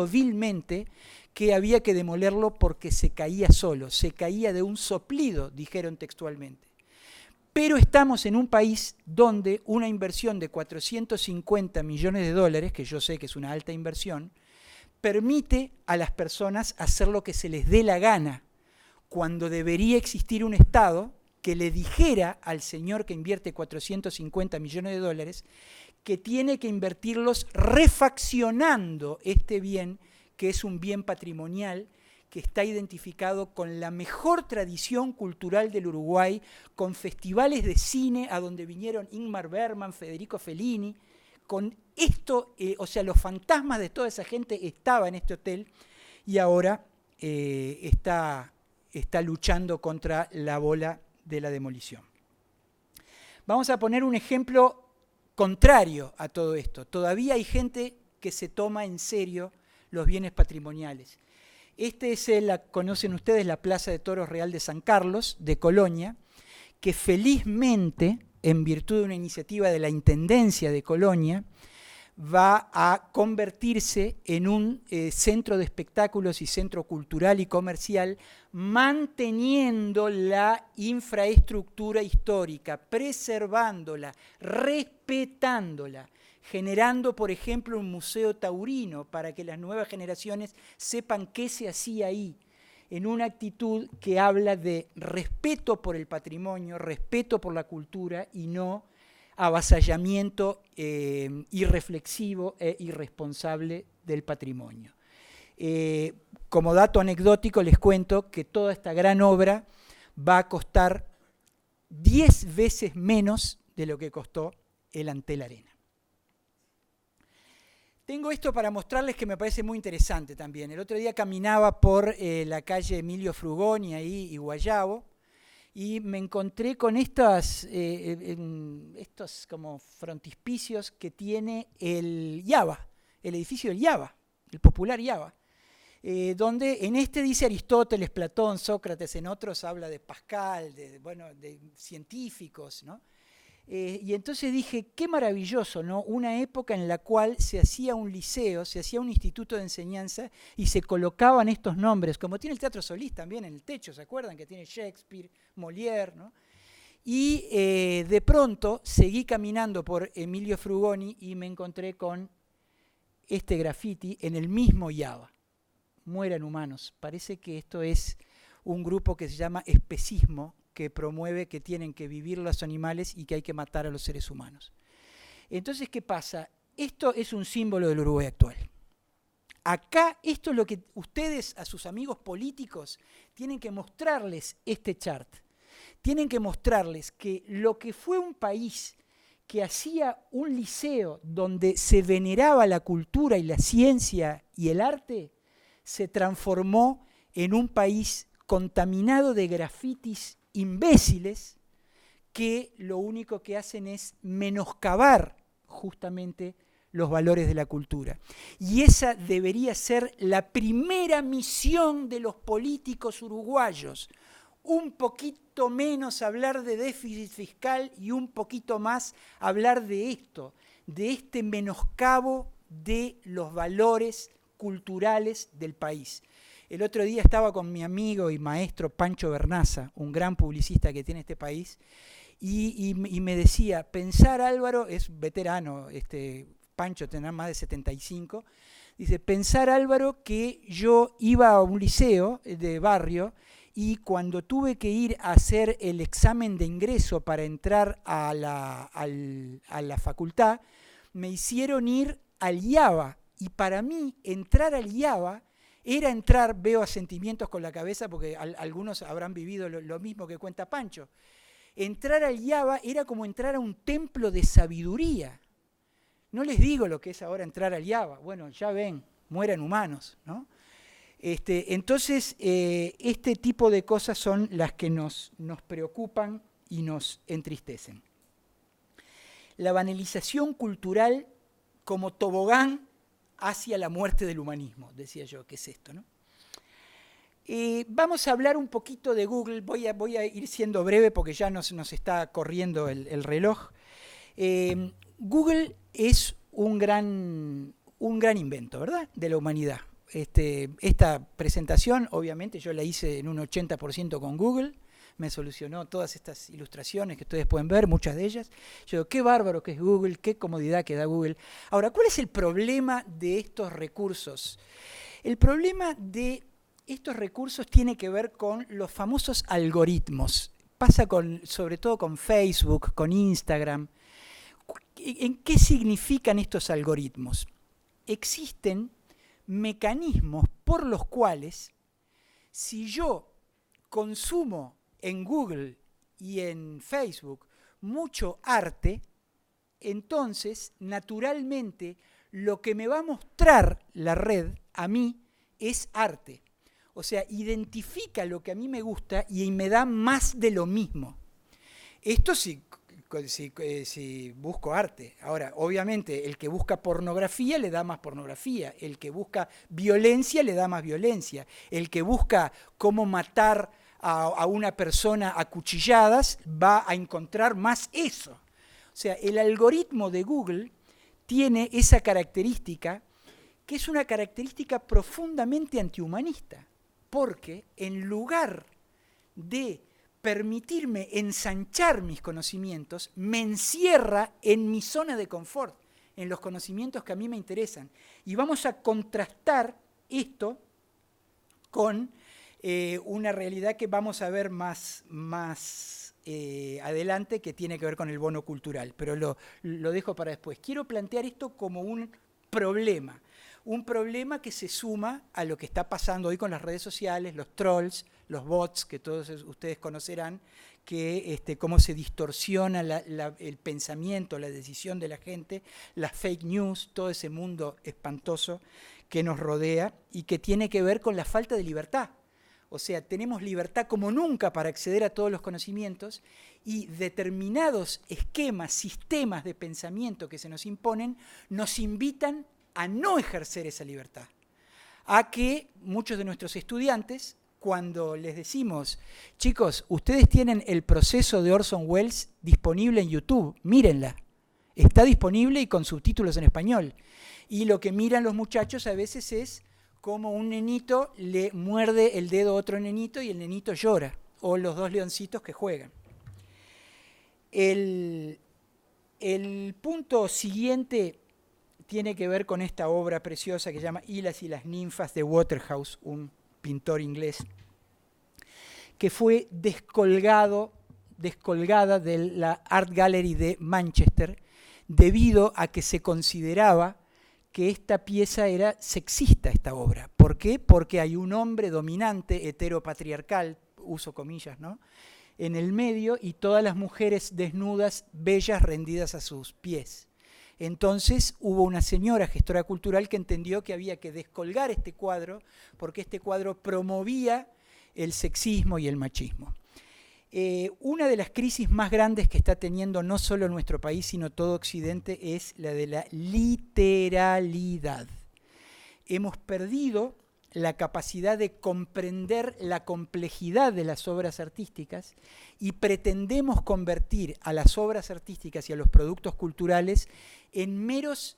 vilmente, que había que demolerlo porque se caía solo, se caía de un soplido, dijeron textualmente. Pero estamos en un país donde una inversión de 450 millones de dólares, que yo sé que es una alta inversión, permite a las personas hacer lo que se les dé la gana, cuando debería existir un Estado que le dijera al señor que invierte 450 millones de dólares que tiene que invertirlos refaccionando este bien, que es un bien patrimonial, que está identificado con la mejor tradición cultural del Uruguay, con festivales de cine a donde vinieron Ingmar Bergman, Federico Fellini. Con esto, o sea, los fantasmas de toda esa gente estaban en este hotel y ahora está luchando contra la bola de la demolición. Vamos a poner un ejemplo contrario a todo esto. Todavía hay gente que se toma en serio los bienes patrimoniales. Este es conocen ustedes, la Plaza de Toros Real de San Carlos, de Colonia, que felizmente, en virtud de una iniciativa de la Intendencia de Colonia, va a convertirse en un centro de espectáculos y centro cultural y comercial, manteniendo la infraestructura histórica, preservándola, respetándola, generando, por ejemplo, un museo taurino para que las nuevas generaciones sepan qué se hacía ahí, en una actitud que habla de respeto por el patrimonio, respeto por la cultura y no avasallamiento irreflexivo e irresponsable del patrimonio. Como dato anecdótico les cuento que toda esta gran obra va a costar 10 veces menos de lo que costó el Antel Arena. Tengo esto para mostrarles que me parece muy interesante también. El otro día caminaba por la calle Emilio Frugoni ahí y Guayabo, y me encontré con estos como frontispicios que tiene el IABA, el edificio del IABA, el popular IABA, donde en este dice Aristóteles, Platón, Sócrates, en otros habla de Pascal, de científicos, ¿no? Y entonces dije, qué maravilloso, ¿no? Una época en la cual se hacía un liceo, se hacía un instituto de enseñanza y se colocaban estos nombres, como tiene el Teatro Solís también en el techo, ¿se acuerdan? Que tiene Shakespeare, Molière, ¿no? Y de pronto seguí caminando por Emilio Frugoni y me encontré con este graffiti en el mismo IABA. Mueran humanos. Parece que esto es un grupo que se llama especismo, que promueve que tienen que vivir los animales y que hay que matar a los seres humanos. Entonces, ¿qué pasa? Esto es un símbolo del Uruguay actual. Acá, esto es lo que ustedes, a sus amigos políticos, tienen que mostrarles este chart. Tienen que mostrarles que lo que fue un país que hacía un liceo donde se veneraba la cultura y la ciencia y el arte, se transformó en un país contaminado de grafitis imbéciles que lo único que hacen es menoscabar justamente los valores de la cultura. Y esa debería ser la primera misión de los políticos uruguayos. Un poquito menos hablar de déficit fiscal y un poquito más hablar de esto, de este menoscabo de los valores culturales del país. El otro día estaba con mi amigo y maestro Pancho Bernaza, un gran publicista que tiene este país, y me decía, pensar, Álvaro, es veterano, Pancho tendrá más de 75, dice, pensar, Álvaro, que yo iba a un liceo de barrio y cuando tuve que ir a hacer el examen de ingreso para entrar a la facultad, me hicieron ir al IABA. Y para mí, entrar al IABA era entrar, veo asentimientos con la cabeza, porque algunos habrán vivido lo mismo que cuenta Pancho. Entrar al IABA era como entrar a un templo de sabiduría. No les digo lo que es ahora entrar al IABA. Bueno, ya ven, mueran humanos, ¿no? Entonces, este tipo de cosas son las que nos preocupan y nos entristecen. La banalización cultural como tobogán hacia la muerte del humanismo, decía yo, ¿qué es esto, no? Vamos a hablar un poquito de Google, voy a ir siendo breve porque ya nos está corriendo el reloj. Google es un gran invento, ¿verdad?, de la humanidad. Esta presentación, obviamente, yo la hice en un 80% con Google, me solucionó todas estas ilustraciones que ustedes pueden ver, muchas de ellas. Yo digo, qué bárbaro que es Google, qué comodidad que da Google. Ahora, ¿cuál es el problema de estos recursos? El problema de estos recursos tiene que ver con los famosos algoritmos. Pasa sobre todo con Facebook, con Instagram. ¿En qué significan estos algoritmos? Existen mecanismos por los cuales, si yo consumo en Google y en Facebook mucho arte, entonces, naturalmente, lo que me va a mostrar la red a mí es arte. O sea, identifica lo que a mí me gusta y me da más de lo mismo. Esto si busco arte. Ahora, obviamente, el que busca pornografía le da más pornografía. El que busca violencia le da más violencia. El que busca cómo matar a una persona a cuchilladas va a encontrar más eso. O sea, el algoritmo de Google tiene esa característica que es una característica profundamente antihumanista, porque en lugar de permitirme ensanchar mis conocimientos, me encierra en mi zona de confort, en los conocimientos que a mí me interesan. Y vamos a contrastar esto con una realidad que vamos a ver más adelante, que tiene que ver con el bono cultural, pero lo dejo para después. Quiero plantear esto como un problema que se suma a lo que está pasando hoy con las redes sociales, los trolls, los bots, que todos ustedes conocerán, que cómo se distorsiona el pensamiento, la decisión de la gente, las fake news, todo ese mundo espantoso que nos rodea y que tiene que ver con la falta de libertad. O sea, tenemos libertad como nunca para acceder a todos los conocimientos y determinados esquemas, sistemas de pensamiento que se nos imponen, nos invitan a no ejercer esa libertad. A que muchos de nuestros estudiantes, cuando les decimos, chicos, ustedes tienen el proceso de Orson Welles disponible en YouTube, mírenla. Está disponible y con subtítulos en español. Y lo que miran los muchachos a veces es como un nenito le muerde el dedo a otro nenito y el nenito llora, o los dos leoncitos que juegan. El punto siguiente tiene que ver con esta obra preciosa que se llama Hylas y las ninfas de Waterhouse, un pintor inglés, que fue descolgada de la Art Gallery de Manchester debido a que se consideraba que esta pieza era sexista, esta obra. ¿Por qué? Porque hay un hombre dominante, heteropatriarcal, uso comillas, ¿no?, en el medio, y todas las mujeres desnudas, bellas, rendidas a sus pies. Entonces hubo una señora gestora cultural que entendió que había que descolgar este cuadro porque este cuadro promovía el sexismo y el machismo. Una de las crisis más grandes que está teniendo no solo nuestro país, sino todo Occidente, es la de la literalidad. Hemos perdido la capacidad de comprender la complejidad de las obras artísticas y pretendemos convertir a las obras artísticas y a los productos culturales en meros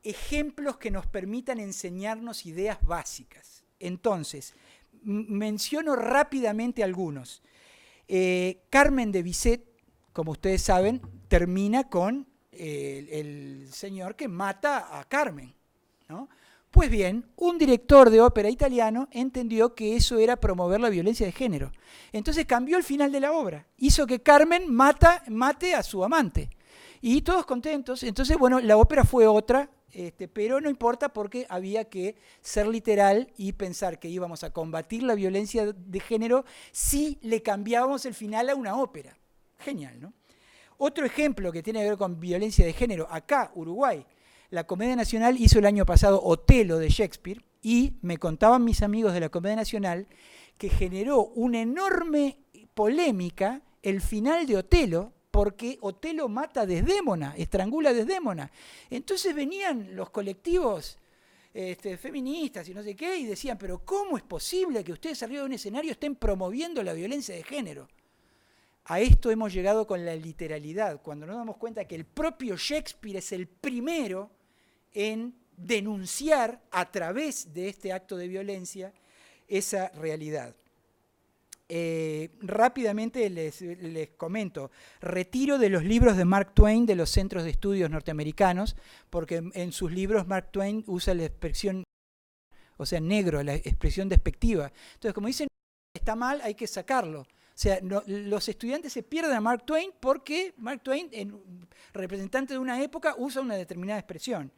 ejemplos que nos permitan enseñarnos ideas básicas. Entonces, menciono rápidamente algunos. Carmen de Bizet, como ustedes saben, termina con el señor que mata a Carmen, ¿no? Pues bien, un director de ópera italiano entendió que eso era promover la violencia de género. Entonces cambió el final de la obra. Hizo que Carmen mate a su amante. Y todos contentos. Entonces, bueno, la ópera fue otra, pero no importa porque había que ser literal y pensar que íbamos a combatir la violencia de género si le cambiábamos el final a una ópera. Genial, ¿no? Otro ejemplo que tiene que ver con violencia de género, acá, Uruguay. La Comedia Nacional hizo el año pasado Otelo de Shakespeare y me contaban mis amigos de la Comedia Nacional que generó una enorme polémica el final de Otelo, porque Otelo mata a Desdémona, estrangula a Desdémona. Entonces venían los colectivos feministas y no sé qué y decían, pero ¿cómo es posible que ustedes arriba de un escenario estén promoviendo la violencia de género? A esto hemos llegado con la literalidad, cuando nos damos cuenta que el propio Shakespeare es el primero en denunciar a través de este acto de violencia esa realidad. Rápidamente les comento, retiro de los libros de Mark Twain de los centros de estudios norteamericanos, porque en sus libros Mark Twain usa la expresión, o sea, negro, la expresión despectiva. Entonces, como dicen, está mal, hay que sacarlo. O sea, no, los estudiantes se pierden a Mark Twain porque Mark Twain, representante de una época, usa una determinada expresión.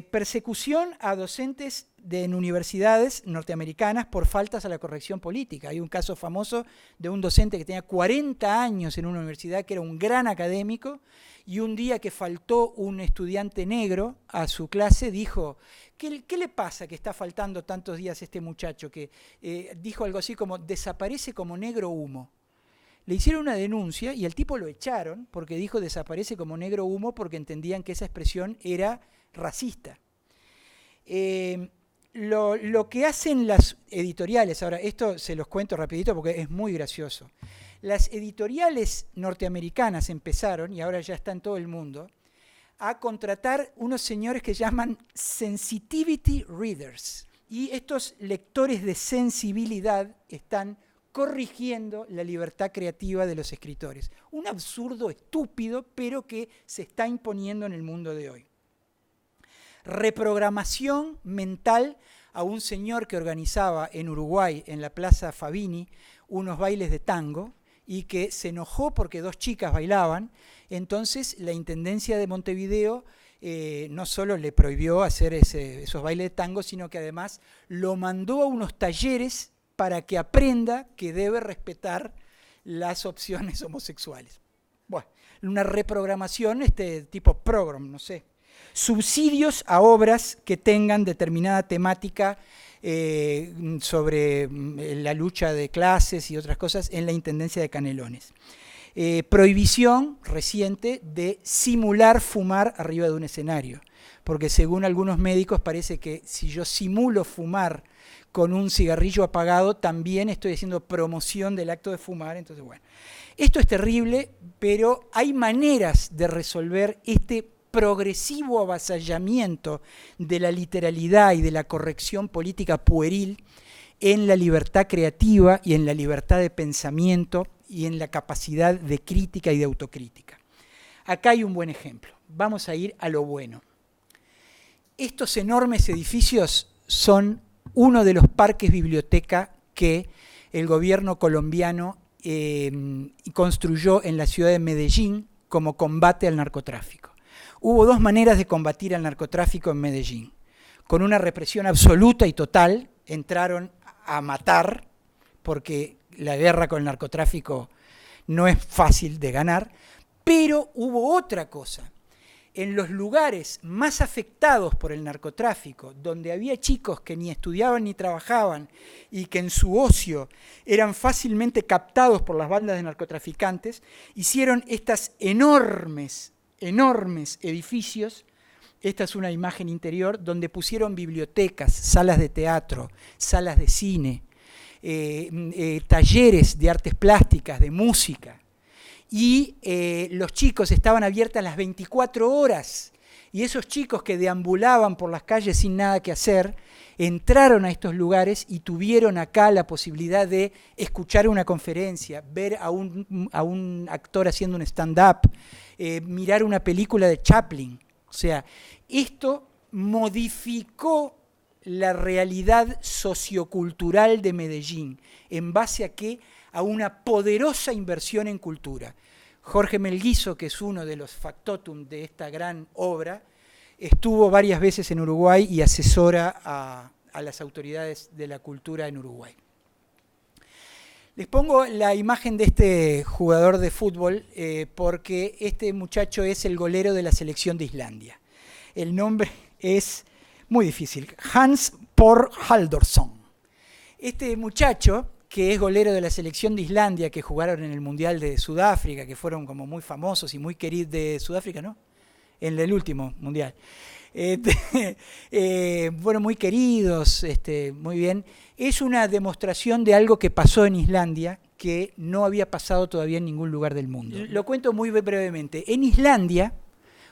Persecución a docentes en universidades norteamericanas por faltas a la corrección política. Hay un caso famoso de un docente que tenía 40 años en una universidad, que era un gran académico, y un día que faltó un estudiante negro a su clase, dijo, ¿qué le pasa que está faltando tantos días este muchacho? Que dijo algo así como, desaparece como negro humo. Le hicieron una denuncia y al tipo lo echaron porque dijo desaparece como negro humo porque entendían que esa expresión era racista. Lo que hacen las editoriales, ahora esto se los cuento rapidito porque es muy gracioso. Las editoriales norteamericanas empezaron, y ahora ya está en todo el mundo, a contratar unos señores que llaman sensitivity readers. Y estos lectores de sensibilidad están corrigiendo la libertad creativa de los escritores. Un absurdo estúpido, pero que se está imponiendo en el mundo de hoy. Reprogramación mental a un señor que organizaba en Uruguay, en la Plaza Fabini, unos bailes de tango y que se enojó porque dos chicas bailaban. Entonces la Intendencia de Montevideo no solo le prohibió hacer esos bailes de tango, sino que además lo mandó a unos talleres para que aprenda que debe respetar las opciones homosexuales. Bueno, una reprogramación tipo program, no sé. Subsidios a obras que tengan determinada temática sobre la lucha de clases y otras cosas en la Intendencia de Canelones. Prohibición reciente de simular fumar arriba de un escenario, porque según algunos médicos parece que si yo simulo fumar con un cigarrillo apagado, también estoy haciendo promoción del acto de fumar. Entonces, bueno, esto es terrible, pero hay maneras de resolver este progresivo avasallamiento de la literalidad y de la corrección política pueril en la libertad creativa y en la libertad de pensamiento y en la capacidad de crítica y de autocrítica. Acá hay un buen ejemplo. Vamos a ir a lo bueno. Estos enormes edificios son uno de los parques biblioteca que el gobierno colombiano construyó en la ciudad de Medellín como combate al narcotráfico. Hubo dos maneras de combatir al narcotráfico en Medellín. Con una represión absoluta y total, entraron a matar, porque la guerra con el narcotráfico no es fácil de ganar, pero hubo otra cosa. En los lugares más afectados por el narcotráfico, donde había chicos que ni estudiaban ni trabajaban y que en su ocio eran fácilmente captados por las bandas de narcotraficantes, hicieron estas enormes edificios. Esta es una imagen interior donde pusieron bibliotecas, salas de teatro, salas de cine, talleres de artes plásticas, de música. Y los chicos estaban abiertas las 24 horas. Y esos chicos que deambulaban por las calles sin nada que hacer, entraron a estos lugares y tuvieron acá la posibilidad de escuchar una conferencia, ver a un actor haciendo un stand-up, mirar una película de Chaplin. O sea, esto modificó la realidad sociocultural de Medellín. ¿En base a qué? A una poderosa inversión en cultura. Jorge Melguizo, que es uno de los factotum de esta gran obra, estuvo varias veces en Uruguay y asesora a las autoridades de la cultura en Uruguay. Les pongo la imagen de este jugador de fútbol porque este muchacho es el golero de la selección de Islandia. El nombre es muy difícil, Hans Por Haldorsson. Este muchacho, que es golero de la selección de Islandia, que jugaron en el Mundial de Sudáfrica, que fueron como muy famosos y muy queridos de Sudáfrica, ¿no? En el último Mundial. Fueron muy queridos, muy bien. Es una demostración de algo que pasó en Islandia, que no había pasado todavía en ningún lugar del mundo. Lo cuento muy brevemente. En Islandia,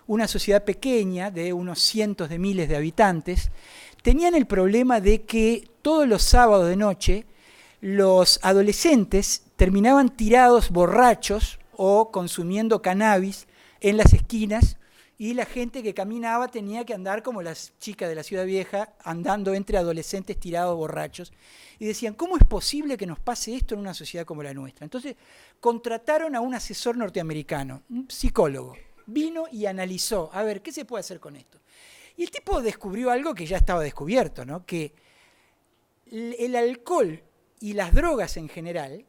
una sociedad pequeña de unos cientos de miles de habitantes, tenían el problema de que todos los sábados de noche los adolescentes terminaban tirados borrachos o consumiendo cannabis en las esquinas y la gente que caminaba tenía que andar como las chicas de la ciudad vieja, andando entre adolescentes tirados borrachos. Y decían, ¿cómo es posible que nos pase esto en una sociedad como la nuestra? Entonces contrataron a un asesor norteamericano, un psicólogo. Vino y analizó, a ver, ¿qué se puede hacer con esto? Y el tipo descubrió algo que ya estaba descubierto, ¿no? Que el alcohol y las drogas en general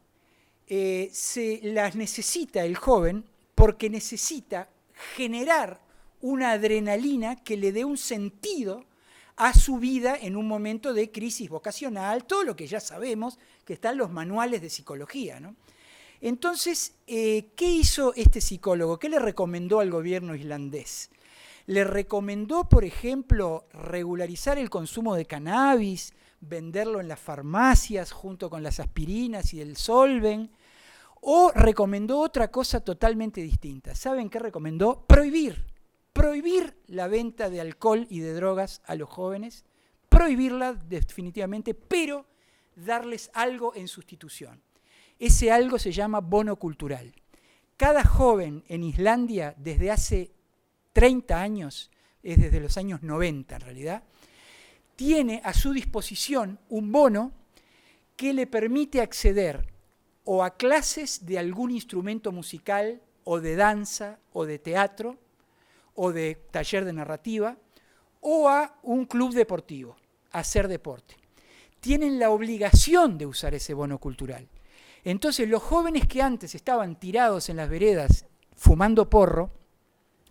se las necesita el joven porque necesita generar una adrenalina que le dé un sentido a su vida en un momento de crisis vocacional, todo lo que ya sabemos que está en los manuales de psicología, ¿no? Entonces, ¿qué hizo este psicólogo? ¿Qué le recomendó al gobierno islandés? Le recomendó, por ejemplo, regularizar el consumo de cannabis, venderlo en las farmacias junto con las aspirinas y el Solven, o recomendó otra cosa totalmente distinta. ¿Saben qué recomendó? Prohibir la venta de alcohol y de drogas a los jóvenes, prohibirla definitivamente, pero darles algo en sustitución. Ese algo se llama bono cultural. Cada joven en Islandia, desde hace 30 años, es desde los años 90 en realidad, tiene a su disposición un bono que le permite acceder o a clases de algún instrumento musical, o de danza, o de teatro, o de taller de narrativa, o a un club deportivo, a hacer deporte. Tienen la obligación de usar ese bono cultural. Entonces los jóvenes que antes estaban tirados en las veredas fumando porro,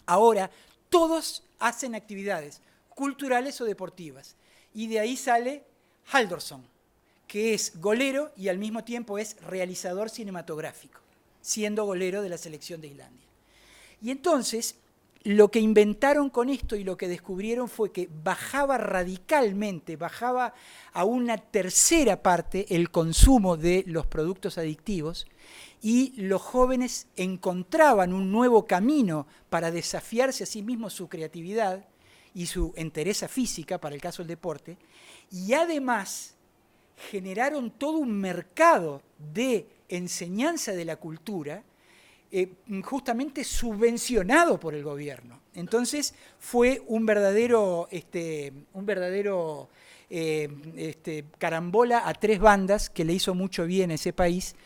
ahora todos hacen actividades culturales o deportivas. Y de ahí sale Haldorsson, que es golero y al mismo tiempo es realizador cinematográfico, siendo golero de la selección de Islandia. Y entonces, lo que inventaron con esto y lo que descubrieron fue que bajaba radicalmente, bajaba a una tercera parte el consumo de los productos adictivos y los jóvenes encontraban un nuevo camino para desafiarse a sí mismos su creatividad y su entereza física, para el caso del deporte, y además generaron todo un mercado de enseñanza de la cultura justamente subvencionado por el gobierno. Entonces fue un verdadero carambola a tres bandas que le hizo mucho bien a ese país.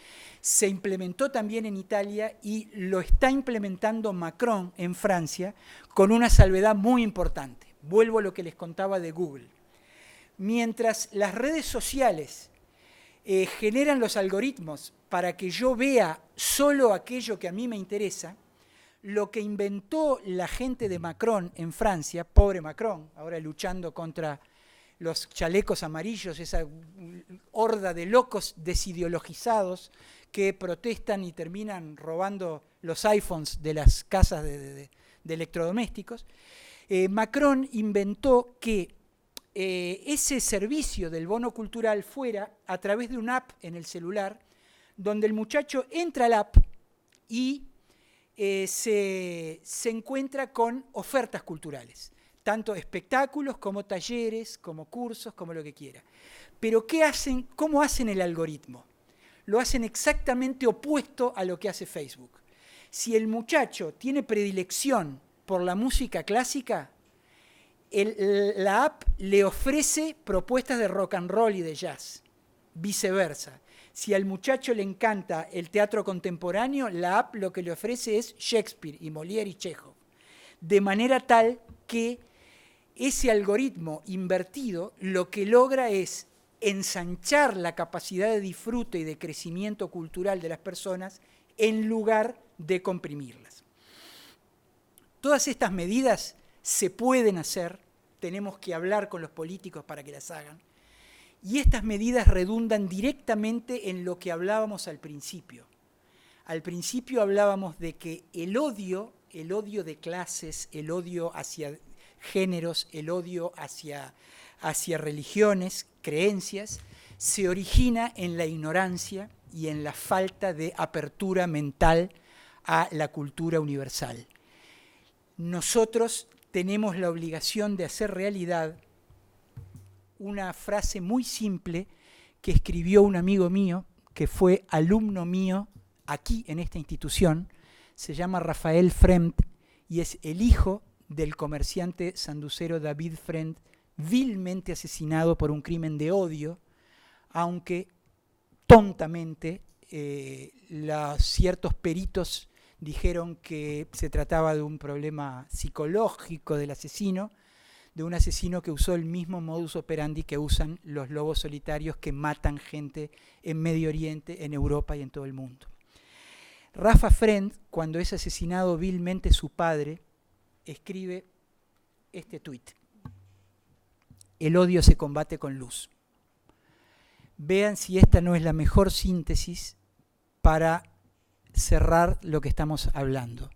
Se implementó también en Italia y lo está implementando Macron en Francia con una salvedad muy importante. Vuelvo a lo que les contaba de Google. Mientras las redes sociales generan los algoritmos para que yo vea solo aquello que a mí me interesa, lo que inventó la gente de Macron en Francia, pobre Macron, ahora luchando contra los chalecos amarillos, esa horda de locos desideologizados que protestan y terminan robando los iPhones de las casas de electrodomésticos, Macron inventó que ese servicio del bono cultural fuera a través de una app en el celular, donde el muchacho entra al app y se encuentra con ofertas culturales, tanto espectáculos como talleres, como cursos, como lo que quiera. Pero ¿qué hacen? ¿Cómo hacen el algoritmo? Lo hacen exactamente opuesto a lo que hace Facebook. Si el muchacho tiene predilección por la música clásica, la app le ofrece propuestas de rock and roll y de jazz. Viceversa. Si al muchacho le encanta el teatro contemporáneo, la app lo que le ofrece es Shakespeare y Molière y Chekhov. De manera tal que ese algoritmo invertido lo que logra es ensanchar la capacidad de disfrute y de crecimiento cultural de las personas en lugar de comprimirlas. Todas estas medidas se pueden hacer, tenemos que hablar con los políticos para que las hagan, y estas medidas redundan directamente en lo que hablábamos al principio. Al principio hablábamos de que el odio de clases, el odio hacia géneros, el odio hacia religiones, creencias, se origina en la ignorancia y en la falta de apertura mental a la cultura universal. Nosotros tenemos la obligación de hacer realidad una frase muy simple que escribió un amigo mío, que fue alumno mío aquí en esta institución, se llama Rafael Freund y es el hijo del comerciante sanducero David Freund, vilmente asesinado por un crimen de odio, aunque tontamente ciertos peritos dijeron que se trataba de un problema psicológico del asesino, de un asesino que usó el mismo modus operandi que usan los lobos solitarios que matan gente en Medio Oriente, en Europa y en todo el mundo. Rafa Freund, cuando es asesinado vilmente su padre, escribe este tuit: el odio se combate con luz. Vean si esta no es la mejor síntesis para cerrar lo que estamos hablando.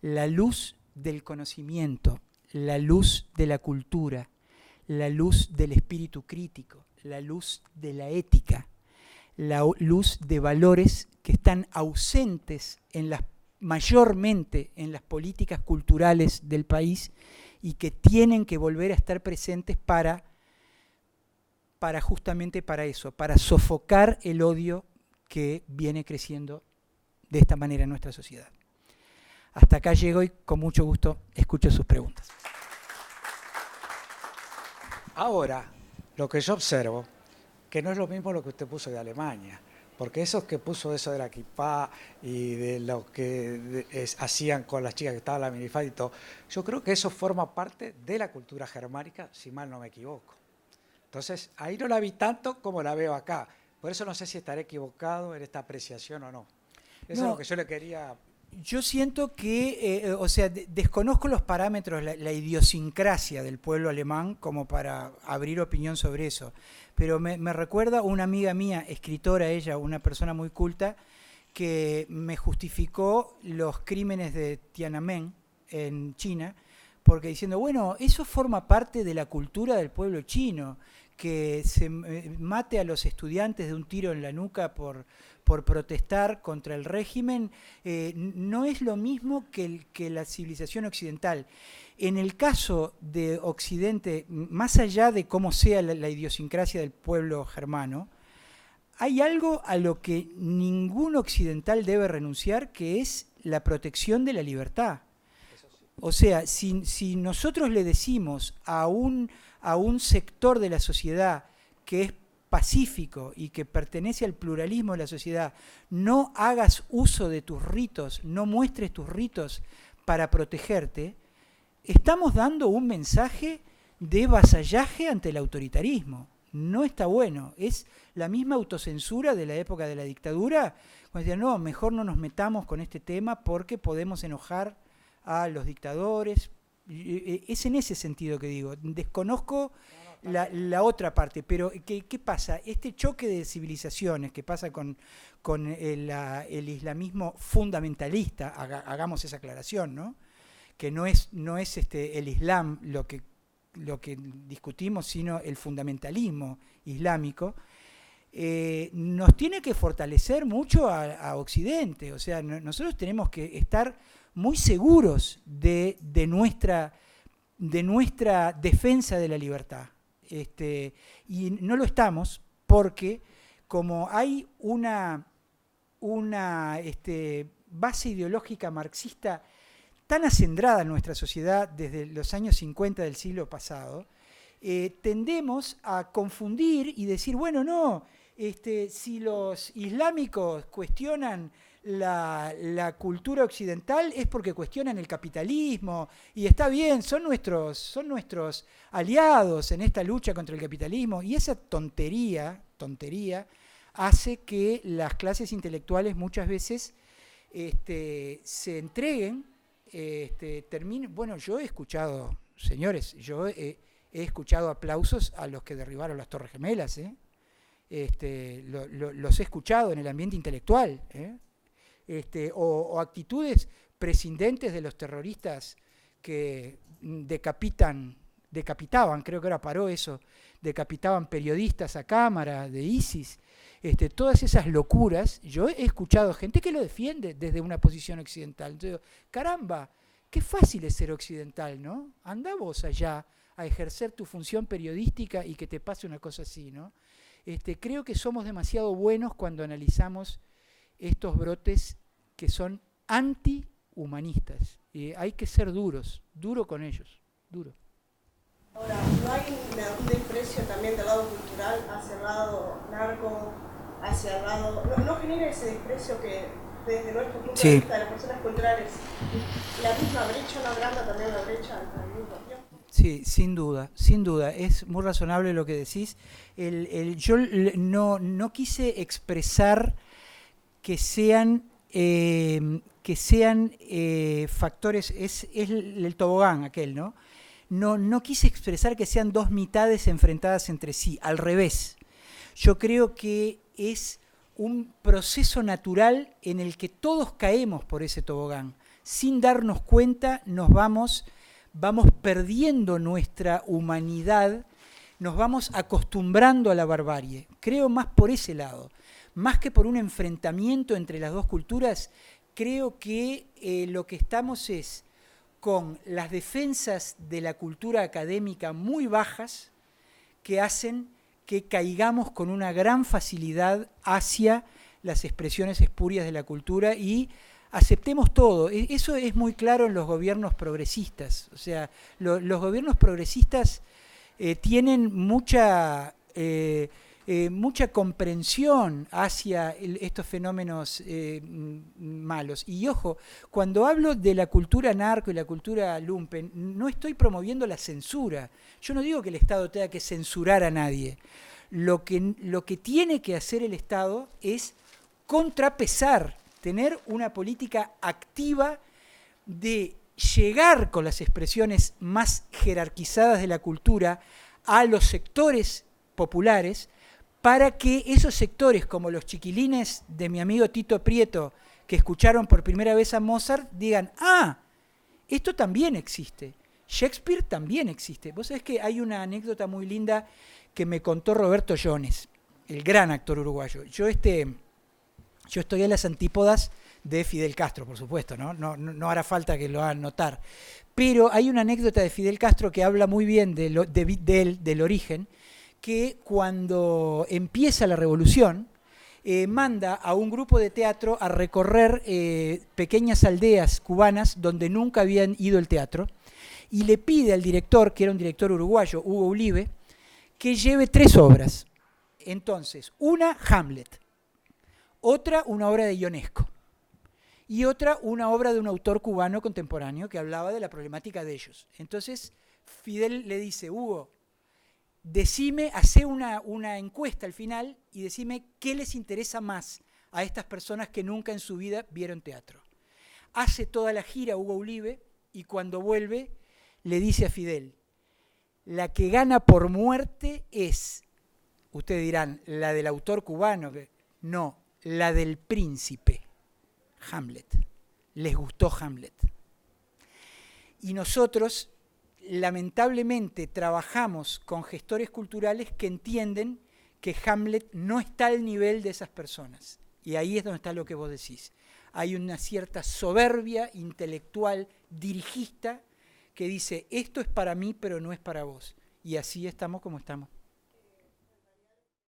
La luz del conocimiento, la luz de la cultura, la luz del espíritu crítico, la luz de la ética, la luz de valores que están ausentes mayormente en las políticas culturales del país y que tienen que volver a estar presentes para justamente para eso, para sofocar el odio que viene creciendo de esta manera en nuestra sociedad. Hasta acá llego y con mucho gusto escucho sus preguntas. Ahora, lo que yo observo, que no es lo mismo lo que usted puso de Alemania, porque esos que puso eso de la kipá y de lo que hacían con las chicas que estaban en la minifalda y todo, yo creo que eso forma parte de la cultura germánica, si mal no me equivoco. Entonces, ahí no la vi tanto como la veo acá. Por eso no sé si estaré equivocado en esta apreciación o no. Eso es lo que yo le quería... Yo siento que, desconozco los parámetros, la idiosincrasia del pueblo alemán como para abrir opinión sobre eso, pero me recuerda una amiga mía, escritora ella, una persona muy culta, que me justificó los crímenes de Tiananmen en China, porque diciendo, bueno, eso forma parte de la cultura del pueblo chino, que se mate a los estudiantes de un tiro en la nuca por protestar contra el régimen, no es lo mismo que la civilización occidental. En el caso de Occidente, más allá de cómo sea la idiosincrasia del pueblo germano, hay algo a lo que ningún occidental debe renunciar, que es la protección de la libertad. O sea, si nosotros le decimos a un sector de la sociedad que es pacífico y que pertenece al pluralismo de la sociedad, no hagas uso de tus ritos, no muestres tus ritos para protegerte, estamos dando un mensaje de vasallaje ante el autoritarismo. No está bueno, es la misma autocensura de la época de la dictadura, cuando decían, no, mejor no nos metamos con este tema porque podemos enojar a los dictadores. Es en ese sentido que digo, desconozco la otra parte, pero ¿qué pasa? Este choque de civilizaciones que pasa con el islamismo fundamentalista, hagamos esa aclaración, ¿no? Que no es el Islam lo que discutimos, sino el fundamentalismo islámico, nos tiene que fortalecer mucho a Occidente. O sea, nosotros tenemos que estar muy seguros de nuestra defensa de la libertad. Y no lo estamos porque como hay una base ideológica marxista tan acendrada en nuestra sociedad desde los años 50 del siglo pasado, tendemos a confundir y decir, bueno, no, si los islámicos cuestionan la cultura occidental es porque cuestionan el capitalismo y está bien, son nuestros aliados en esta lucha contra el capitalismo, y esa tontería hace que las clases intelectuales muchas veces se entreguen, terminen. Bueno, yo he escuchado, señores, he escuchado aplausos a los que derribaron las Torres Gemelas, los he escuchado en el ambiente intelectual, o actitudes prescindentes de los terroristas que decapitaban, creo que ahora paró eso, decapitaban periodistas a cámara de ISIS, todas esas locuras. Yo he escuchado gente que lo defiende desde una posición occidental. Entonces, caramba, qué fácil es ser occidental, ¿no? Andá vos allá a ejercer tu función periodística y que te pase una cosa así, ¿no? Creo que somos demasiado buenos cuando analizamos estos brotes que son antihumanistas. Hay que ser duro con ellos, duro. Ahora, ¿no hay un desprecio también del lado cultural hacia el lado narco, hacia el lado... ¿No genera ese desprecio que desde nuestro punto de vista de las personas culturales, la misma brecha no agranda también la brecha al mismo tiempo? Sí, sin duda, es muy razonable lo que decís. Yo no quise expresar que sean factores, es el tobogán aquel, ¿no? No quise expresar que sean dos mitades enfrentadas entre sí, al revés. Yo creo que es un proceso natural en el que todos caemos por ese tobogán. Sin darnos cuenta nos vamos perdiendo nuestra humanidad, nos vamos acostumbrando a la barbarie. Creo más por ese lado, más que por un enfrentamiento entre las dos culturas. Creo que lo que estamos es con las defensas de la cultura académica muy bajas que hacen que caigamos con una gran facilidad hacia las expresiones espurias de la cultura y aceptemos todo. Eso es muy claro en los gobiernos progresistas. O sea, los gobiernos progresistas tienen mucha comprensión hacia estos fenómenos malos. Y ojo, cuando hablo de la cultura narco y la cultura lumpen, no estoy promoviendo la censura. Yo no digo que el Estado tenga que censurar a nadie. Lo que tiene que hacer el Estado es contrapesar, tener una política activa de llegar con las expresiones más jerarquizadas de la cultura a los sectores populares, para que esos sectores, como los chiquilines de mi amigo Tito Prieto, que escucharon por primera vez a Mozart, digan, esto también existe, Shakespeare también existe. Vos sabés que hay una anécdota muy linda que me contó Roberto Jones, el gran actor uruguayo. Yo estoy a las antípodas de Fidel Castro, por supuesto, no hará falta que lo hagan notar. Pero hay una anécdota de Fidel Castro que habla muy bien del origen, que cuando empieza la revolución, manda a un grupo de teatro a recorrer pequeñas aldeas cubanas donde nunca habían ido el teatro, y le pide al director, que era un director uruguayo, Hugo Ulibe, que lleve 3 obras. Entonces, una, Hamlet, otra, una obra de Ionesco, y otra, una obra de un autor cubano contemporáneo que hablaba de la problemática de ellos. Entonces, Fidel le dice, Hugo, hacé una encuesta al final y decime qué les interesa más a estas personas que nunca en su vida vieron teatro. Hace toda la gira Hugo Ulibe y cuando vuelve le dice a Fidel, la que gana por muerte es, ustedes dirán, la del autor cubano, no, la del príncipe, Hamlet. Les gustó Hamlet. Y nosotros, lamentablemente, trabajamos con gestores culturales que entienden que Hamlet no está al nivel de esas personas. Y ahí es donde está lo que vos decís. hay una cierta soberbia intelectual dirigista que dice, esto es para mí, pero no es para vos. Y así estamos como estamos.